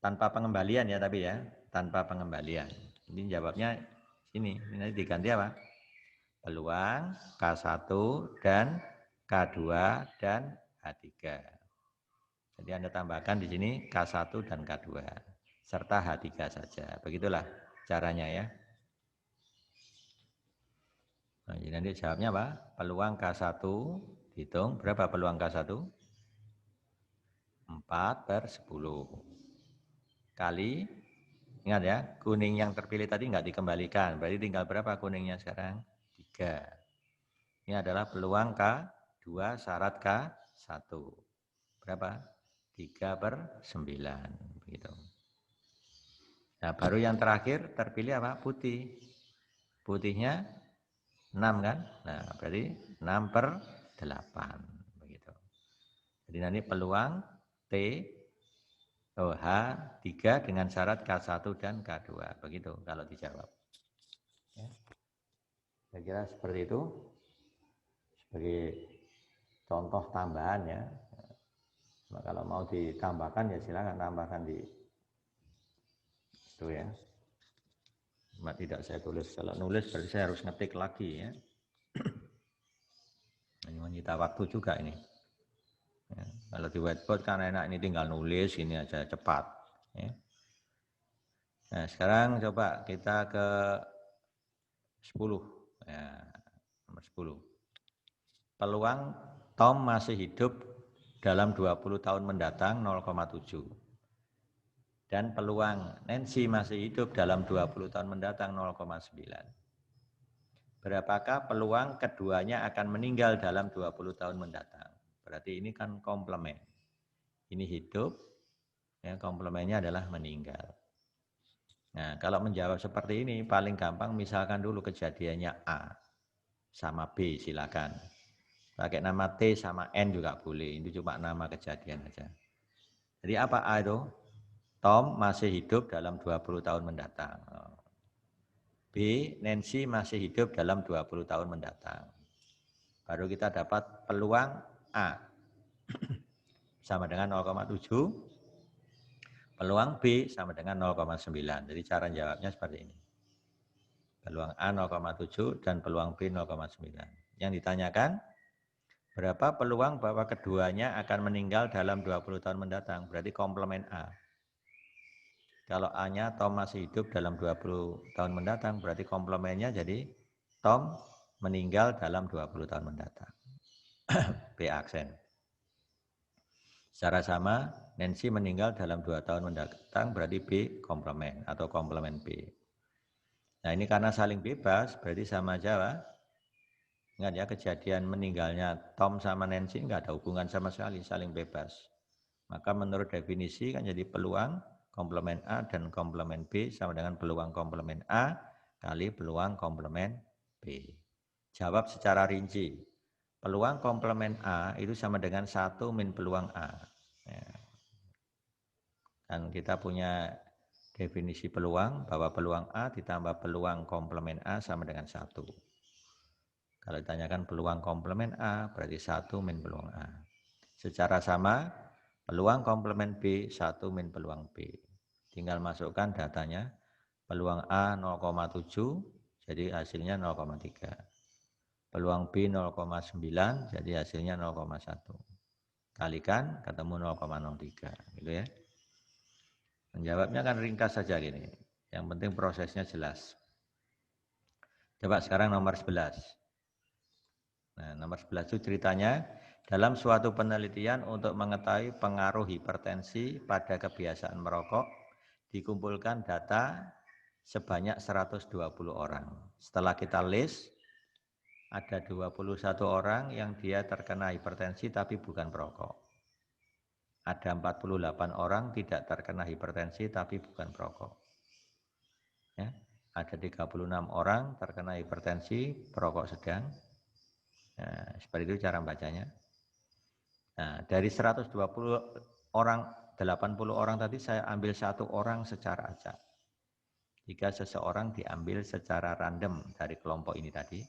tanpa pengembalian ya tapi ya, tanpa pengembalian. Ini jawabnya ini nanti diganti apa? Peluang K1 dan K2 dan H3. Jadi Anda tambahkan di sini K1 dan K2 serta H3 saja. Begitulah caranya ya. Nah, jadi nanti jawabnya apa? Peluang K1 hitung berapa peluang K1? 4/10 kali, ingat ya, kuning yang terpilih tadi nggak dikembalikan, berarti tinggal berapa kuningnya sekarang? 3. Ini adalah peluang K2 syarat K1. Berapa? 3/9. Begitu. Nah, baru yang terakhir terpilih apa? Putih. Putihnya 6 kan? Nah, berarti 6/8. Begitu. Jadi nanti peluang H3 dengan syarat K1 dan K2. Begitu kalau dijawab. Ya. Saya kira seperti itu. Sebagai contoh tambahan ya. Nah, kalau mau ditambahkan ya silakan tambahkan di itu ya. Cuma tidak saya tulis. Kalau nulis berarti saya harus ngetik lagi ya. Ini menyita waktu juga ini. Ya, kalau di whiteboard kan enak, ini tinggal nulis, ini aja cepat. Ya. Nah sekarang coba kita ke 10. Ya, nomor 10. Peluang Tom masih hidup dalam 20 tahun mendatang 0,7. Dan peluang Nancy masih hidup dalam 20 tahun mendatang 0,9. Berapakah peluang keduanya akan meninggal dalam 20 tahun mendatang? Berarti ini kan komplement. Ini hidup, ya, komplemennya adalah meninggal. Nah, kalau menjawab seperti ini paling gampang misalkan dulu kejadiannya A sama B silakan. Pakai nama T sama N juga boleh, itu cuma nama kejadian saja. Jadi apa A itu? Tom masih hidup dalam 20 tahun mendatang. B, Nancy masih hidup dalam 20 tahun mendatang. Baru kita dapat peluang A sama dengan 0,7. Peluang B sama dengan 0,9. Jadi cara jawabnya seperti ini. Peluang A 0,7 dan peluang B 0,9. Yang ditanyakan, berapa peluang bahwa keduanya akan meninggal dalam 20 tahun mendatang? Berarti komplement A. Kalau A-nya Tom masih hidup dalam 20 tahun mendatang, berarti komplemennya jadi Tom meninggal dalam 20 tahun mendatang. B aksen. Secara sama, Nancy meninggal dalam 2 tahun mendatang, berarti B komplement atau komplement B. Nah ini karena saling bebas, berarti sama aja. Ingat ya, kejadian meninggalnya Tom sama Nancy nggak ada hubungan sama sekali, saling bebas. Maka menurut definisi kan jadi peluang komplement A dan komplement B sama dengan peluang komplement A kali peluang komplement B. Jawab secara rinci. Peluang komplement A itu sama dengan 1 min peluang A. Ya. Dan kita punya definisi peluang bahwa peluang A ditambah peluang komplemen A sama dengan 1. Kalau ditanyakan peluang komplemen A berarti 1 min peluang A. Secara sama peluang komplemen B 1 min peluang B. Tinggal masukkan datanya. Peluang A 0,7 jadi hasilnya 0,3. Peluang B 0,9 jadi hasilnya 0,1. Kalikan ketemu 0,03 gitu ya. Menjawabnya kan ringkas saja gini. Yang penting prosesnya jelas. Coba sekarang nomor 11. Nah, nomor 11 itu ceritanya dalam suatu penelitian untuk mengetahui pengaruh hipertensi pada kebiasaan merokok dikumpulkan data sebanyak 120 orang. Setelah kita list ada 21 orang yang dia terkena hipertensi tapi bukan perokok. Ada 48 orang tidak terkena hipertensi tapi bukan perokok. Ya, ada 36 orang terkena hipertensi perokok sedang. Nah, seperti itu cara bacanya. Nah, dari 120 orang, 80 orang tadi saya ambil 1 orang secara acak. Jika seseorang diambil secara random dari kelompok ini tadi,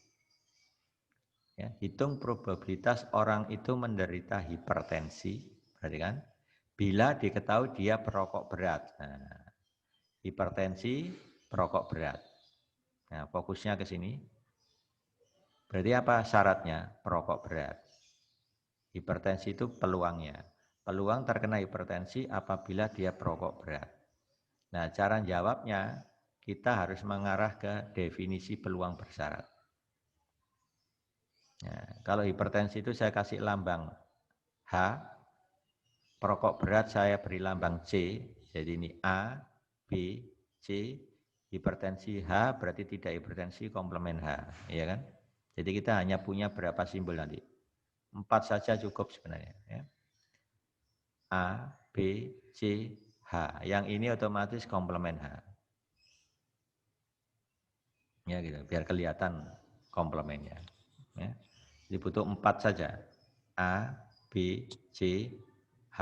ya, hitung probabilitas orang itu menderita hipertensi, berarti kan? Bila diketahui dia perokok berat. Nah, hipertensi, perokok berat. Nah, fokusnya ke sini. Berarti apa syaratnya? Perokok berat. Hipertensi itu peluangnya. Peluang terkena hipertensi apabila dia perokok berat. Nah, cara jawabnya kita harus mengarah ke definisi peluang bersyarat. Nah, kalau hipertensi itu saya kasih lambang H, perokok berat saya beri lambang C, jadi ini A, B, C, hipertensi H berarti tidak hipertensi komplemen H, ya kan? Jadi kita hanya punya berapa simbol nanti? 4 saja cukup sebenarnya. Ya. A, B, C, H. Yang ini otomatis komplemen H. Ya gitu, biar kelihatan komplemennya. Ya. Dibutuh 4 saja. A, B, C, H.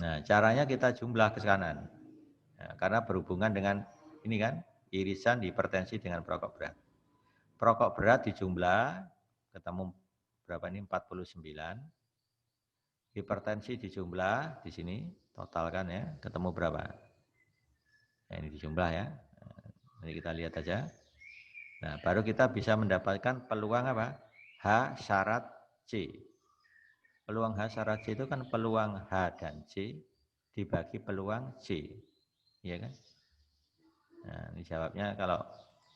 Nah, caranya kita jumlah ke kanan. Nah, karena berhubungan dengan ini kan, irisan hipertensi dengan perokok berat. Perokok berat dijumlah, ketemu berapa ini? 49. Hipertensi dijumlah di sini, totalkan ya, ketemu berapa? Nah, ini dijumlah ya. Nanti kita lihat aja. Nah, baru kita bisa mendapatkan peluang apa? H syarat C. Peluang H syarat C itu kan peluang H dan C dibagi peluang C. Iya kan? Nah, ini jawabnya kalau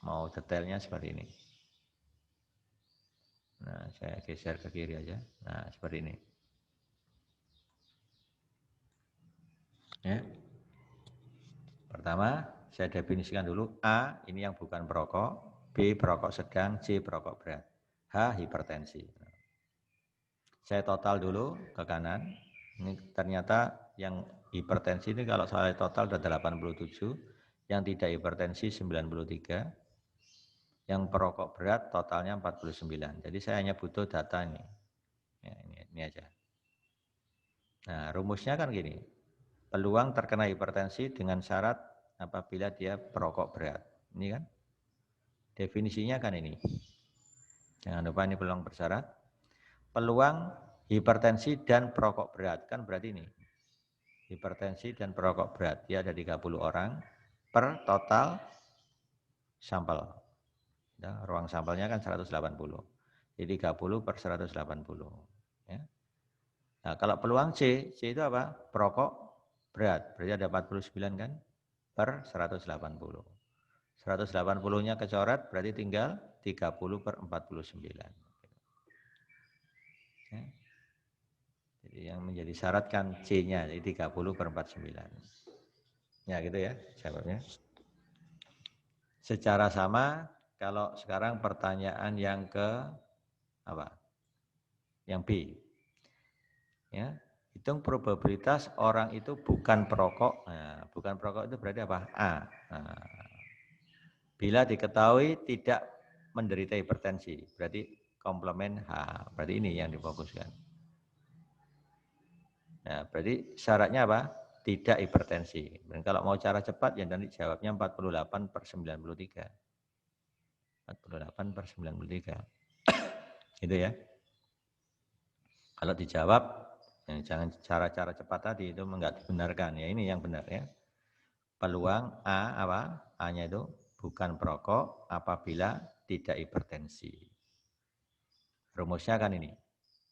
mau detailnya seperti ini. Nah, saya geser ke kiri aja. Nah, seperti ini. Ya. Pertama, saya definisikan dulu A, ini yang bukan perokok, B, perokok sedang, C, perokok berat, H, hipertensi. Saya total dulu ke kanan, ini ternyata yang hipertensi ini kalau saya total sudah 87, yang tidak hipertensi 93, yang perokok berat totalnya 49. Jadi saya hanya butuh data ini. Ya, ini aja. Nah, rumusnya kan gini. Peluang terkena hipertensi dengan syarat apabila dia perokok berat. Ini kan definisinya kan ini. Jangan lupa ini peluang bersyarat. Peluang hipertensi dan perokok berat kan berarti ini. Hipertensi dan perokok berat dia ada 30 orang per total sampel. Ya, ruang sampelnya kan 180. Jadi 30 per 180. Ya. Nah, kalau peluang C itu apa? Perokok berat, berarti ada 49 kan? Per 180. 180-nya kecoret berarti tinggal 30 per 49. Ya. Jadi yang menjadi syarat kan C-nya, jadi 30 per 49. Ya gitu ya jawabnya. Secara sama, kalau sekarang pertanyaan yang ke apa? Yang B. Ya, hitung probabilitas orang itu bukan perokok. Nah, bukan perokok itu berarti apa? A. Nah, bila diketahui tidak menderita hipertensi, berarti komplemen H. Berarti ini yang difokuskan. Nah, berarti syaratnya apa? Tidak hipertensi. Dan kalau mau cara cepat, ya nanti jawabnya 48/93. 48/93. Gitu ya. Kalau dijawab, ya jangan cara-cara cepat tadi, itu enggak dibenarkan. Ya ini yang benar ya. Peluang A apa? A-nya itu bukan perokok apabila tidak hipertensi. Rumusnya kan ini.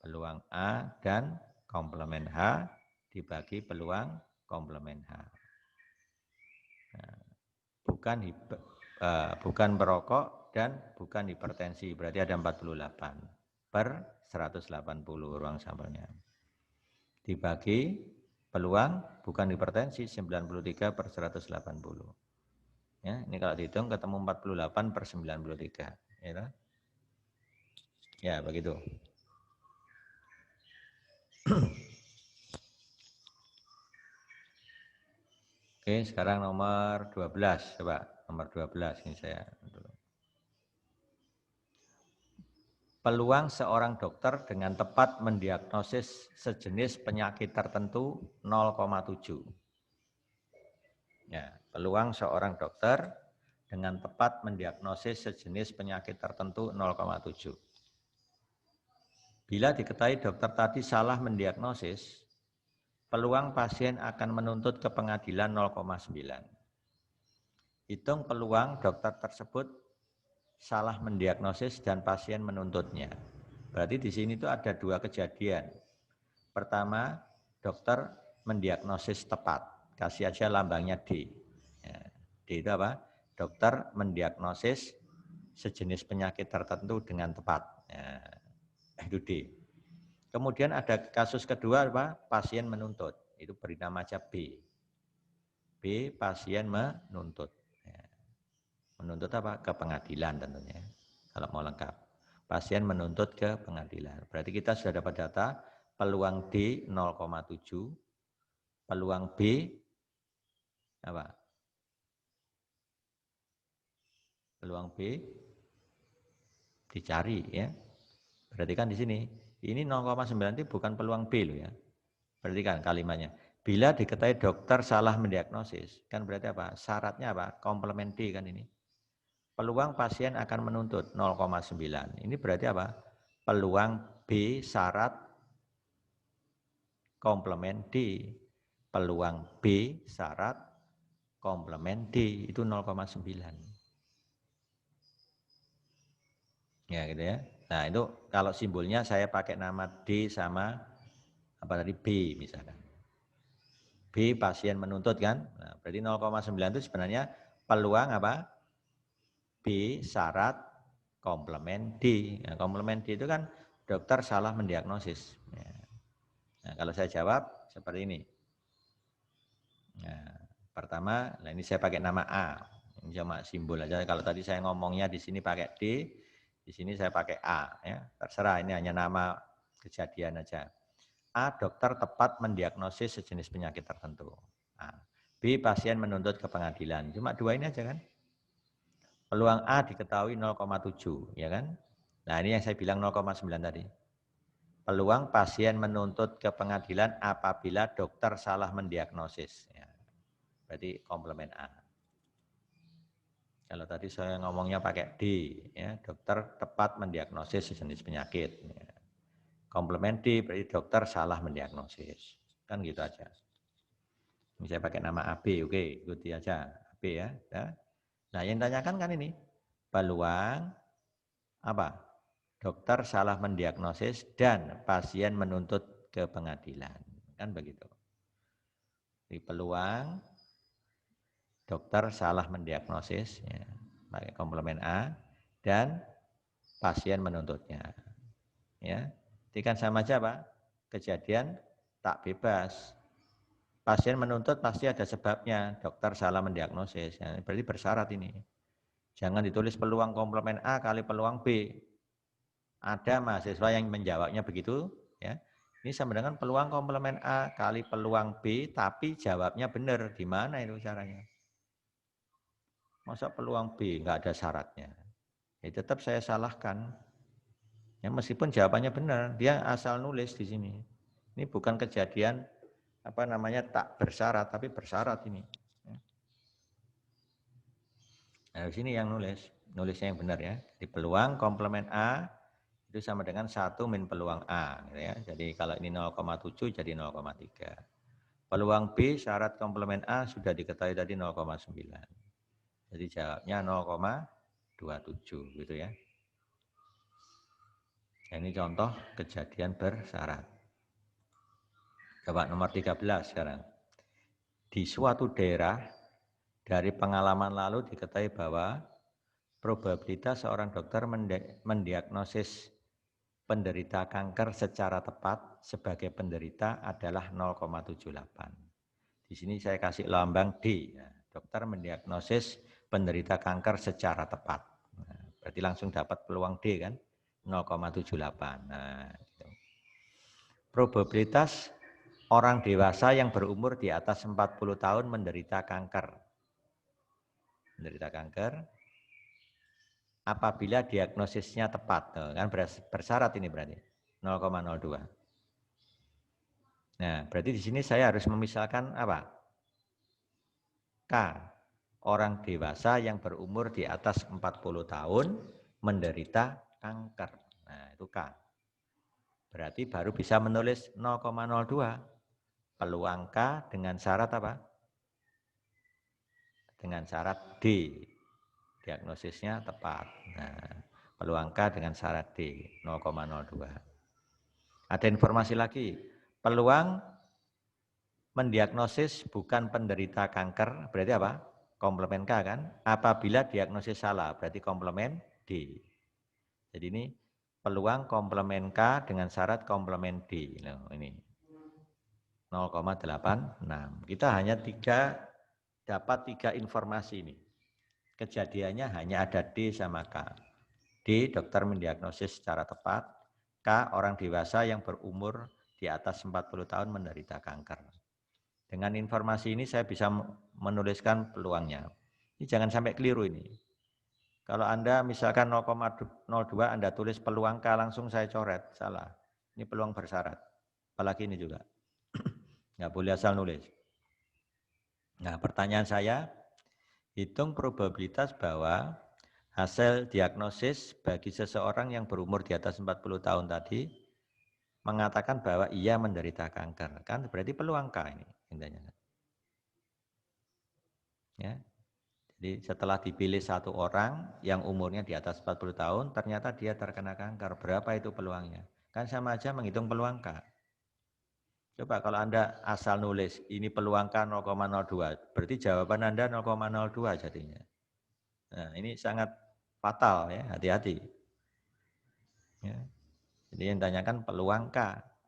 Peluang A dan komplemen H dibagi peluang komplemen H. Nah, bukan perokok dan bukan hipertensi. Berarti ada 48/180 ruang sampelnya. Dibagi peluang bukan hipertensi 93/180. Ya, ini kalau dihitung ketemu 48/93. Ya, ya begitu. Oke, sekarang nomor 12. Coba, nomor 12 ini saya. Peluang seorang dokter dengan tepat mendiagnosis sejenis penyakit tertentu 0,7. Ya, peluang seorang dokter dengan tepat mendiagnosis sejenis penyakit tertentu 0,7. Bila diketahui dokter tadi salah mendiagnosis, peluang pasien akan menuntut ke pengadilan 0,9. Hitung peluang dokter tersebut salah mendiagnosis dan pasien menuntutnya. Berarti di sini itu ada dua kejadian. Pertama, dokter mendiagnosis tepat. Kasih aja lambangnya D. Ya, D itu apa? Dokter mendiagnosis sejenis penyakit tertentu dengan tepat. Ya, itu D. Kemudian ada kasus kedua apa? Pasien menuntut. Itu beri nama aja B. B, pasien menuntut. Ya. Menuntut apa? Ke pengadilan tentunya. Kalau mau lengkap. Pasien menuntut ke pengadilan. Berarti kita sudah dapat data peluang D 0,7, peluang B apa? Peluang B dicari ya. Berarti kan di sini ini 0,9 itu bukan peluang B loh ya. Perhatikan kalimatnya. Bila diketahui dokter salah mendiagnosis, kan berarti apa? Syaratnya apa? Komplemen D kan ini. Peluang pasien akan menuntut 0,9. Ini berarti apa? Peluang B syarat komplemen D. Peluang B syarat komplemen D itu 0,9. Ya gitu ya. Nah itu kalau simbolnya saya pakai nama D sama apa tadi B misalkan. B pasien menuntut kan. Nah, berarti 0,9 itu sebenarnya peluang apa? B syarat komplemen D. Nah, komplemen D itu kan dokter salah mendiagnosis. Ya. Nah, kalau saya jawab seperti ini. Nah, pertama, nah ini saya pakai nama A. Ini cuma simbol aja. Kalau tadi saya ngomongnya di sini pakai D, di sini saya pakai A. Ya, terserah. Ini hanya nama kejadian aja. A, dokter tepat mendiagnosis sejenis penyakit tertentu. A. B, pasien menuntut ke pengadilan. Cuma dua ini aja kan. Peluang A diketahui 0,7, ya kan? Nah ini yang saya bilang 0,9 tadi. Peluang pasien menuntut ke pengadilan apabila dokter salah mendiagnosis. Ya. Berarti komplemen A. Kalau tadi saya ngomongnya pakai D, ya, dokter tepat mendiagnosis sejenis penyakit. Ya. Komplemen D berarti dokter salah mendiagnosis. Kan gitu aja. Ini saya pakai nama AB, oke, ikuti aja AB ya. Nah yang ditanyakan kan ini, peluang apa? Dokter salah mendiagnosis dan pasien menuntut ke pengadilan. Kan begitu. Di peluang dokter salah mendiagnosis, ya, pakai komplemen A, dan pasien menuntutnya. Ya, jadi kan sama aja Pak, kejadian tak bebas. Pasien menuntut pasti ada sebabnya, dokter salah mendiagnosis. Ya, berarti bersyarat ini. Jangan ditulis peluang komplemen A kali peluang B. Ada mahasiswa yang menjawabnya begitu, ya. Ini sama dengan peluang komplemen A kali peluang B, tapi jawabnya benar. Gimana itu caranya? Masa peluang B nggak ada syaratnya? Ya tetap saya salahkan. Ya meskipun jawabannya benar, dia asal nulis di sini. Ini bukan kejadian apa namanya tak bersyarat, tapi bersyarat ini. Nah, di sini yang nulisnya yang benar ya. Di peluang komplemen A itu sama dengan 1 min peluang A. Gitu ya. Jadi kalau ini 0,7 jadi 0,3. Peluang B syarat komplemen A sudah diketahui tadi 0,9. Jadi jawabnya 0,27 gitu ya. Nah, ini contoh kejadian bersyarat. Coba nomor 13 sekarang. Di suatu daerah dari pengalaman lalu diketahui bahwa probabilitas seorang dokter mendiagnosis penderita kanker secara tepat sebagai penderita adalah 0,78. Di sini saya kasih lambang D. Nah, dokter mendiagnosis penderita kanker secara tepat. Nah, berarti langsung dapat peluang D kan? 0,78. Nah, gitu. Probabilitas orang dewasa yang berumur di atas 40 tahun menderita kanker. Menderita kanker apabila diagnosisnya tepat. Kan bersyarat ini berarti 0,02. Nah, berarti di sini saya harus memisahkan apa? K. Orang dewasa yang berumur di atas 40 tahun menderita kanker. Nah, itu K. Berarti baru bisa menulis 0,02. Peluang K dengan syarat apa? Dengan syarat D. Diagnosisnya tepat. Nah, peluang K dengan syarat D 0,02. Ada informasi lagi. Peluang mendiagnosis bukan penderita kanker, berarti apa? Komplemen K kan? Apabila diagnosis salah, berarti komplemen D. Jadi ini peluang komplemen K dengan syarat komplemen D. Nah, ini 0,86. Kita hanya dapat tiga informasi ini. Kejadiannya hanya ada D sama K. D, dokter mendiagnosis secara tepat. K, orang dewasa yang berumur di atas 40 tahun menderita kanker. Dengan informasi ini saya bisa menuliskan peluangnya. Ini jangan sampai keliru ini. Kalau Anda misalkan 0,02 Anda tulis peluang K langsung saya coret, salah. Ini peluang bersyarat. Apalagi ini juga. Nggak boleh asal nulis. Nah, pertanyaan saya, hitung probabilitas bahwa hasil diagnosis bagi seseorang yang berumur di atas 40 tahun tadi mengatakan bahwa ia menderita kanker. Kan berarti peluang K ini intinya. Ya. Jadi setelah dipilih satu orang yang umurnya di atas 40 tahun, ternyata dia terkena kanker. Berapa itu peluangnya? Kan sama aja menghitung peluang K. Coba kalau Anda asal nulis, ini peluang K 0,02, berarti jawaban Anda 0,02 jadinya. Nah, ini sangat fatal ya, hati-hati. Ya. Jadi yang ditanyakan peluang K.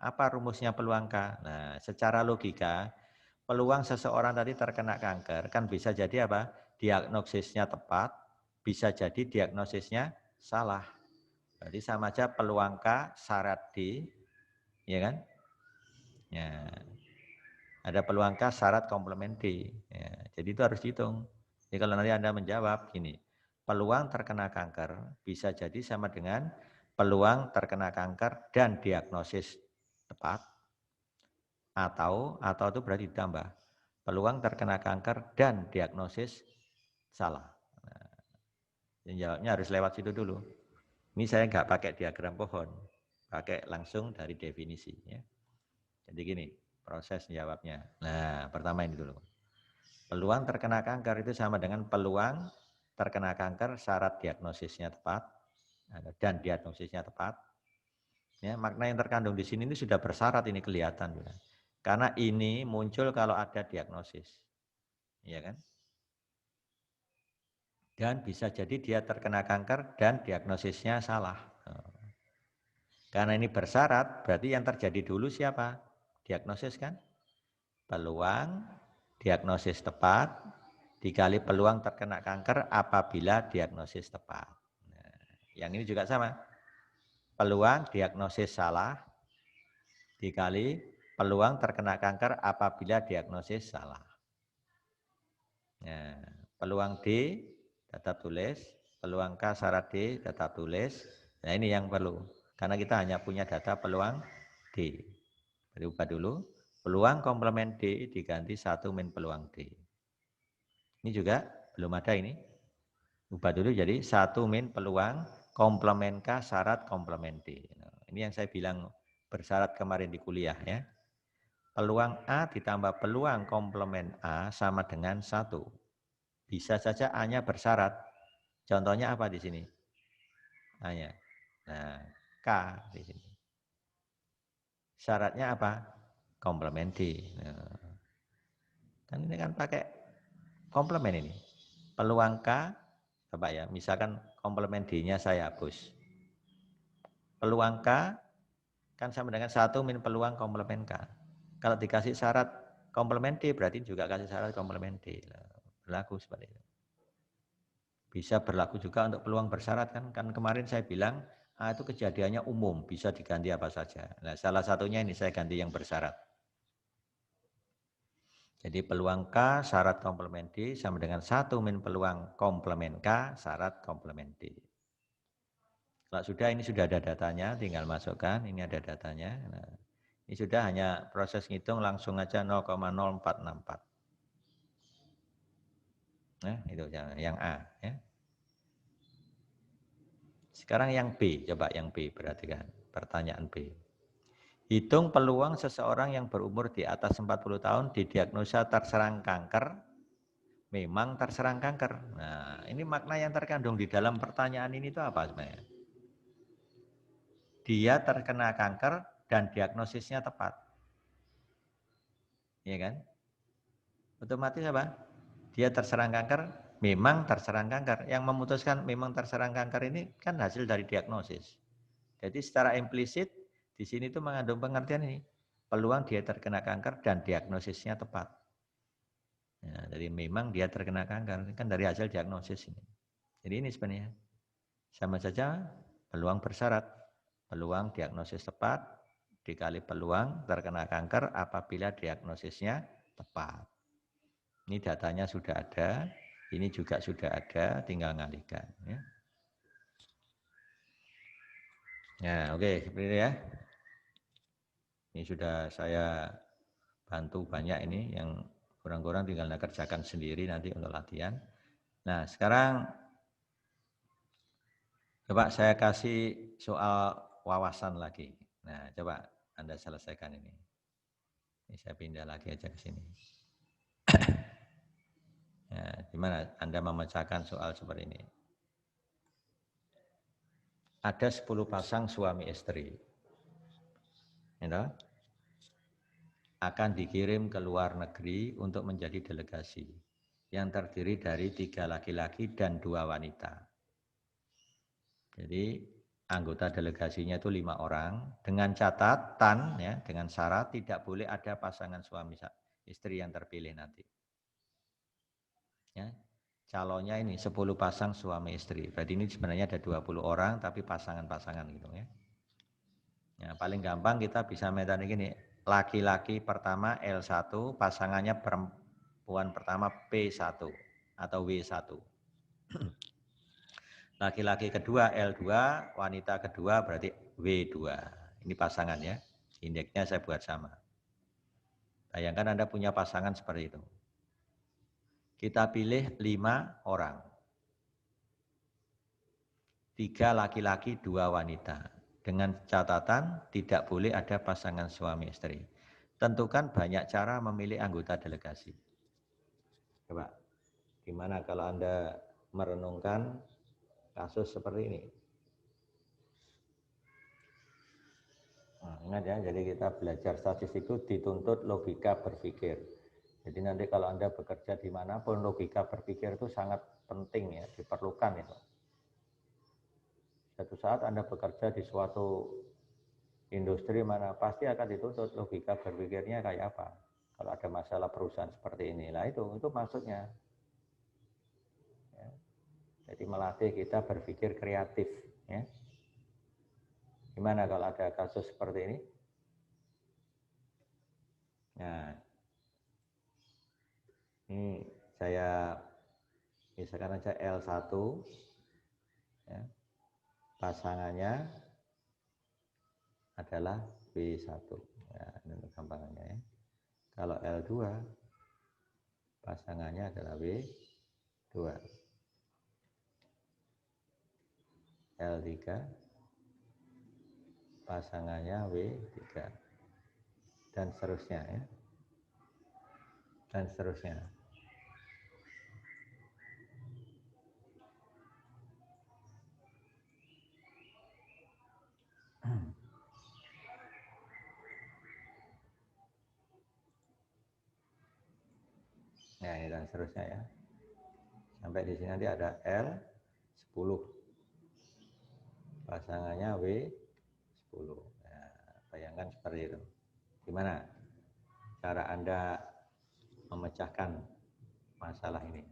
Apa rumusnya peluang K? Nah, secara logika, peluang seseorang tadi terkena kanker kan bisa jadi apa? Diagnosisnya tepat, bisa jadi diagnosisnya salah. Berarti sama aja peluang K syarat D, ya kan? Ya, ada peluang K syarat komplemen D. Ya, jadi itu harus dihitung. Jadi kalau nanti Anda menjawab gini, peluang terkena kanker bisa jadi sama dengan peluang terkena kanker dan diagnosis tepat, atau itu berarti ditambah peluang terkena kanker dan diagnosis salah. Nah, jawabnya harus lewat situ dulu. Ini saya nggak pakai diagram pohon, pakai langsung dari definisi. Ya. Jadi gini proses jawabnya. Nah, pertama ini dulu. Peluang terkena kanker itu sama dengan peluang terkena kanker syarat diagnosisnya tepat dan diagnosisnya tepat. Ya, makna yang terkandung di sini ini sudah bersyarat ini kelihatan. Ya. Karena ini muncul kalau ada diagnosis. Ya kan? Dan bisa jadi dia terkena kanker dan diagnosisnya salah. Karena ini bersyarat, berarti yang terjadi dulu siapa? Diagnosis kan? Peluang diagnosis tepat dikali peluang terkena kanker apabila diagnosis tepat. Nah, yang ini juga sama. Peluang diagnosis salah dikali peluang terkena kanker apabila diagnosis salah. Nah, peluang D tetap tulis, peluang K syarat D tetap tulis. Nah ini yang perlu, karena kita hanya punya data peluang D. Berubah dulu, Peluang komplement D diganti 1 min peluang D. Ini juga belum ada ini. Ubah dulu jadi 1 min peluang komplement K syarat komplement D. Nah, ini yang saya bilang bersyarat kemarin di kuliah ya. Peluang A ditambah peluang komplement A sama dengan 1. Bisa saja A-nya bersyarat. Contohnya apa di sini? A-nya. Nah, K di sini. Syaratnya apa? Komplement D. Nah, kan ini kan pakai komplement ini. Peluang K, coba ya, misalkan komplement D-nya saya hapus. Peluang K kan sama dengan 1 min peluang komplement K. Kalau dikasih syarat komplement D, berarti juga kasih syarat komplement D. Berlaku seperti itu. Bisa berlaku juga untuk peluang bersyarat kan. Kan kemarin saya bilang, itu kejadiannya umum, bisa diganti apa saja. Nah, salah satunya ini saya ganti yang bersyarat. Jadi peluang K syarat komplement D sama dengan 1 min peluang komplement K syarat komplement D. Kalau sudah, ini sudah ada datanya, tinggal masukkan, ini ada datanya. Nah, ini sudah hanya proses ngitung langsung aja 0,0464. Nah, itu yang A. Ya. Sekarang yang B, coba yang B perhatikan, pertanyaan B. Hitung peluang seseorang yang berumur di atas 40 tahun didiagnosa terserang kanker, memang terserang kanker. Nah, ini makna yang terkandung di dalam pertanyaan ini itu apa sebenarnya? Dia terkena kanker dan diagnosisnya tepat. Iya kan? Otomatis apa? Dia terserang kanker, memang terserang kanker. Yang memutuskan memang terserang kanker ini kan hasil dari diagnosis. Jadi secara implisit di sini itu mengandung pengertian ini. Peluang dia terkena kanker dan diagnosisnya tepat. Ya, jadi memang dia terkena kanker, kan dari hasil diagnosis ini. Jadi ini sebenarnya sama saja peluang bersyarat. Peluang diagnosis tepat dikali peluang terkena kanker apabila diagnosisnya tepat. Ini datanya sudah ada, ini juga sudah ada, tinggal ngalihkan. Ya. Nah, oke, seperti itu ya. Ini sudah saya bantu banyak ini, yang kurang-kurang tinggal kerjakan sendiri nanti untuk latihan. Nah, sekarang coba saya kasih soal wawasan lagi. Nah, coba Anda selesaikan ini. Ini saya pindah lagi aja ke sini. Nah, gimana Anda memecahkan soal seperti ini? Ada 10 pasang suami istri. You akan dikirim ke luar negeri untuk menjadi delegasi yang terdiri dari 3 laki-laki dan 2 wanita. Jadi anggota delegasinya itu 5 orang dengan catatan ya, dengan syarat tidak boleh ada pasangan suami istri yang terpilih nanti. Ya. Calonnya ini 10 pasang suami istri. Berarti ini sebenarnya ada 20 orang tapi pasangan-pasangan gitu ya. Ya, paling gampang kita bisa metode gini. Laki-laki pertama L1, pasangannya perempuan pertama P1 atau W1. Laki-laki kedua L2, wanita kedua berarti W2. Ini pasangannya. Indeksnya saya buat sama. Bayangkan Anda punya pasangan seperti itu. Kita pilih 5 orang. 3 laki-laki, 2 wanita. Dengan catatan tidak boleh ada pasangan suami istri. Tentukan banyak cara memilih anggota delegasi. Coba, gimana kalau Anda merenungkan kasus seperti ini? Nah, ingat ya, jadi kita belajar statistik itu dituntut logika berpikir. Jadi nanti kalau Anda bekerja dimanapun, logika berpikir itu sangat penting ya, diperlukan itu. Suatu saat Anda bekerja di suatu industri mana pasti akan dituntut logika berpikirnya kayak apa. Kalau ada masalah perusahaan seperti ini, lah itu maksudnya. Ya. Jadi melatih kita berpikir kreatif. Ya. Gimana kalau ada kasus seperti ini? Nah, ini saya misalkan aja L1, ya, pasangannya adalah B1. Ya, ini gampangannya ya. Kalau L2 pasangannya adalah W2. L3 pasangannya W3. Dan seterusnya ya. Dan seterusnya. Nah, ini dan seterusnya ya. Sampai di sini nanti ada L10. Pasangannya W10. Nah, bayangkan seperti itu. Gimana cara Anda memecahkan masalah ini?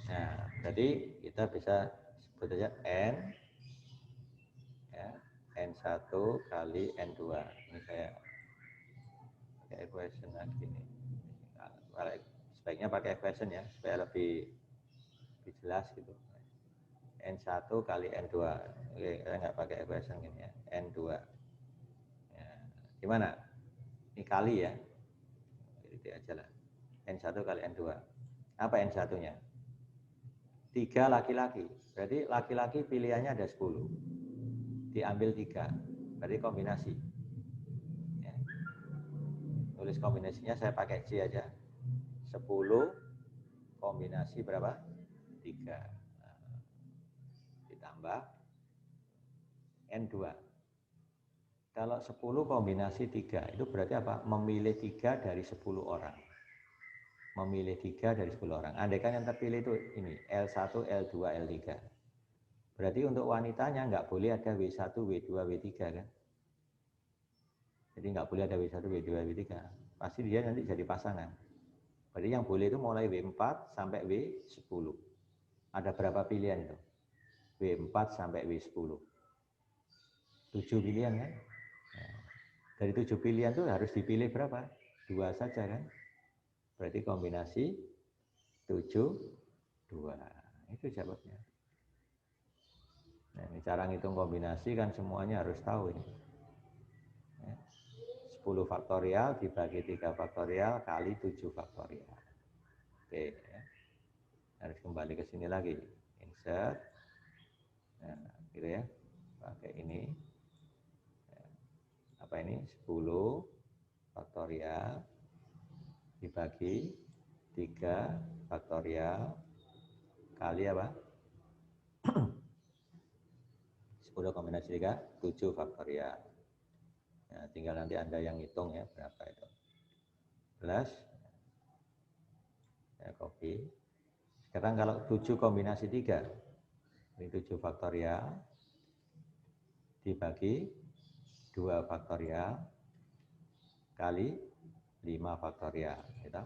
Nah, jadi kita bisa sebut aja N ya, N1 kali N2. Ini saya pakai equation lagi nih. Sebaiknya pakai equation ya, supaya lebih jelas gitu. N1 kali N2. Oke, kita nggak pakai equation gini ya. N2. Ya, gimana? Ini kali ya. Itu aja lah. N1 kali N2. Apa N1-nya? 3 laki-laki. Berarti laki-laki pilihannya ada 10. Diambil 3. Berarti kombinasi. Ya. Tulis kombinasinya saya pakai C aja. 10 kombinasi berapa? 3. Nah, ditambah N2. Kalau 10 kombinasi 3, itu berarti apa? Memilih 3 dari 10 orang. Memilih 3 dari 10 orang. Andaikan yang terpilih itu ini, L1, L2, L3. Berarti untuk wanitanya nggak boleh ada W1, W2, W3 kan? Jadi nggak boleh ada W1, W2, W3. Pasti dia nanti jadi pasangan. Berarti yang boleh itu mulai W4 sampai W10. Ada berapa pilihan itu? W4 sampai W10. 7 pilihan kan? Nah, dari 7 pilihan itu harus dipilih berapa? 2 saja kan? Berarti kombinasi 7, 2. Itu jawabnya. Nah, ini cara ngitung kombinasi kan semuanya harus tahu ini. 10 faktorial dibagi 3 faktorial kali 7 faktorial. Oke, ya. Harus kembali ke sini lagi. Insert. Nah, gitu ya. Pakai ini. Apa ini? 10 faktorial dibagi 3 faktorial kali apa? 10 kombinasi 3, 7 faktorial. Ya, tinggal nanti Anda yang hitung ya berapa itu. Plus ya, copy. Sekarang kalau 7 kombinasi 3, ini 7 faktorial dibagi 2 faktorial kali 5 faktorial. Gitu.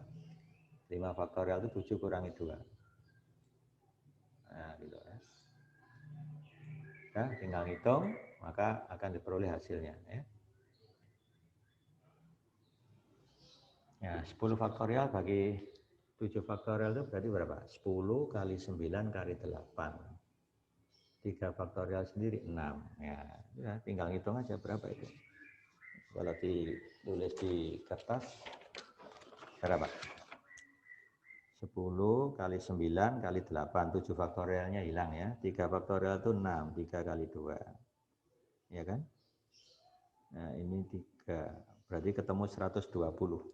5 faktorial itu 7 kurangi 2. Nah, gitu ya. Nah, tinggal hitung, maka akan diperoleh hasilnya. Ya. Ya, 10 faktorial bagi 7 faktorial itu berarti berapa? 10 kali 9 kali 8. 3 faktorial sendiri 6. Ya, tinggal hitung aja berapa itu. Kalau ditulis di kertas, berapa? 10 kali 9 kali 8, 7 faktorialnya hilang ya. 3 faktorial itu 6, 3 kali 2. Ya kan? Nah, ini 3. Berarti ketemu 120.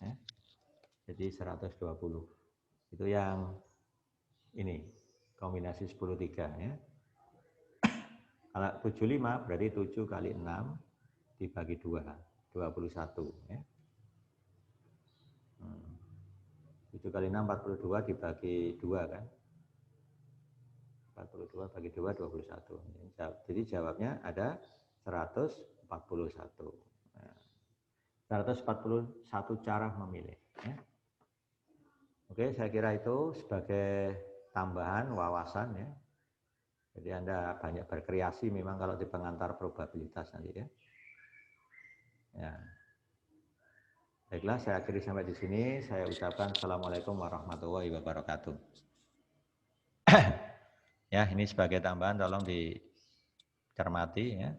Ya. Jadi 120. Itu yang ini, kombinasi 10 3 ya. Kalau 75 berarti 7 kali 6 dibagi 2, 21 ya. 7 kali 6, 42 dibagi 2 kan. 42 bagi 2, 21. Jadi jawabnya ada 141. Nah, 141 cara memilih. Ya. Oke, saya kira itu sebagai tambahan wawasan ya. Jadi Anda banyak berkreasi memang kalau di pengantar probabilitas nanti ya. Ya. Baiklah, saya akhiri sampai di sini. Saya ucapkan Assalamualaikum warahmatullahi wabarakatuh. Ya, ini sebagai tambahan tolong dicermati ya.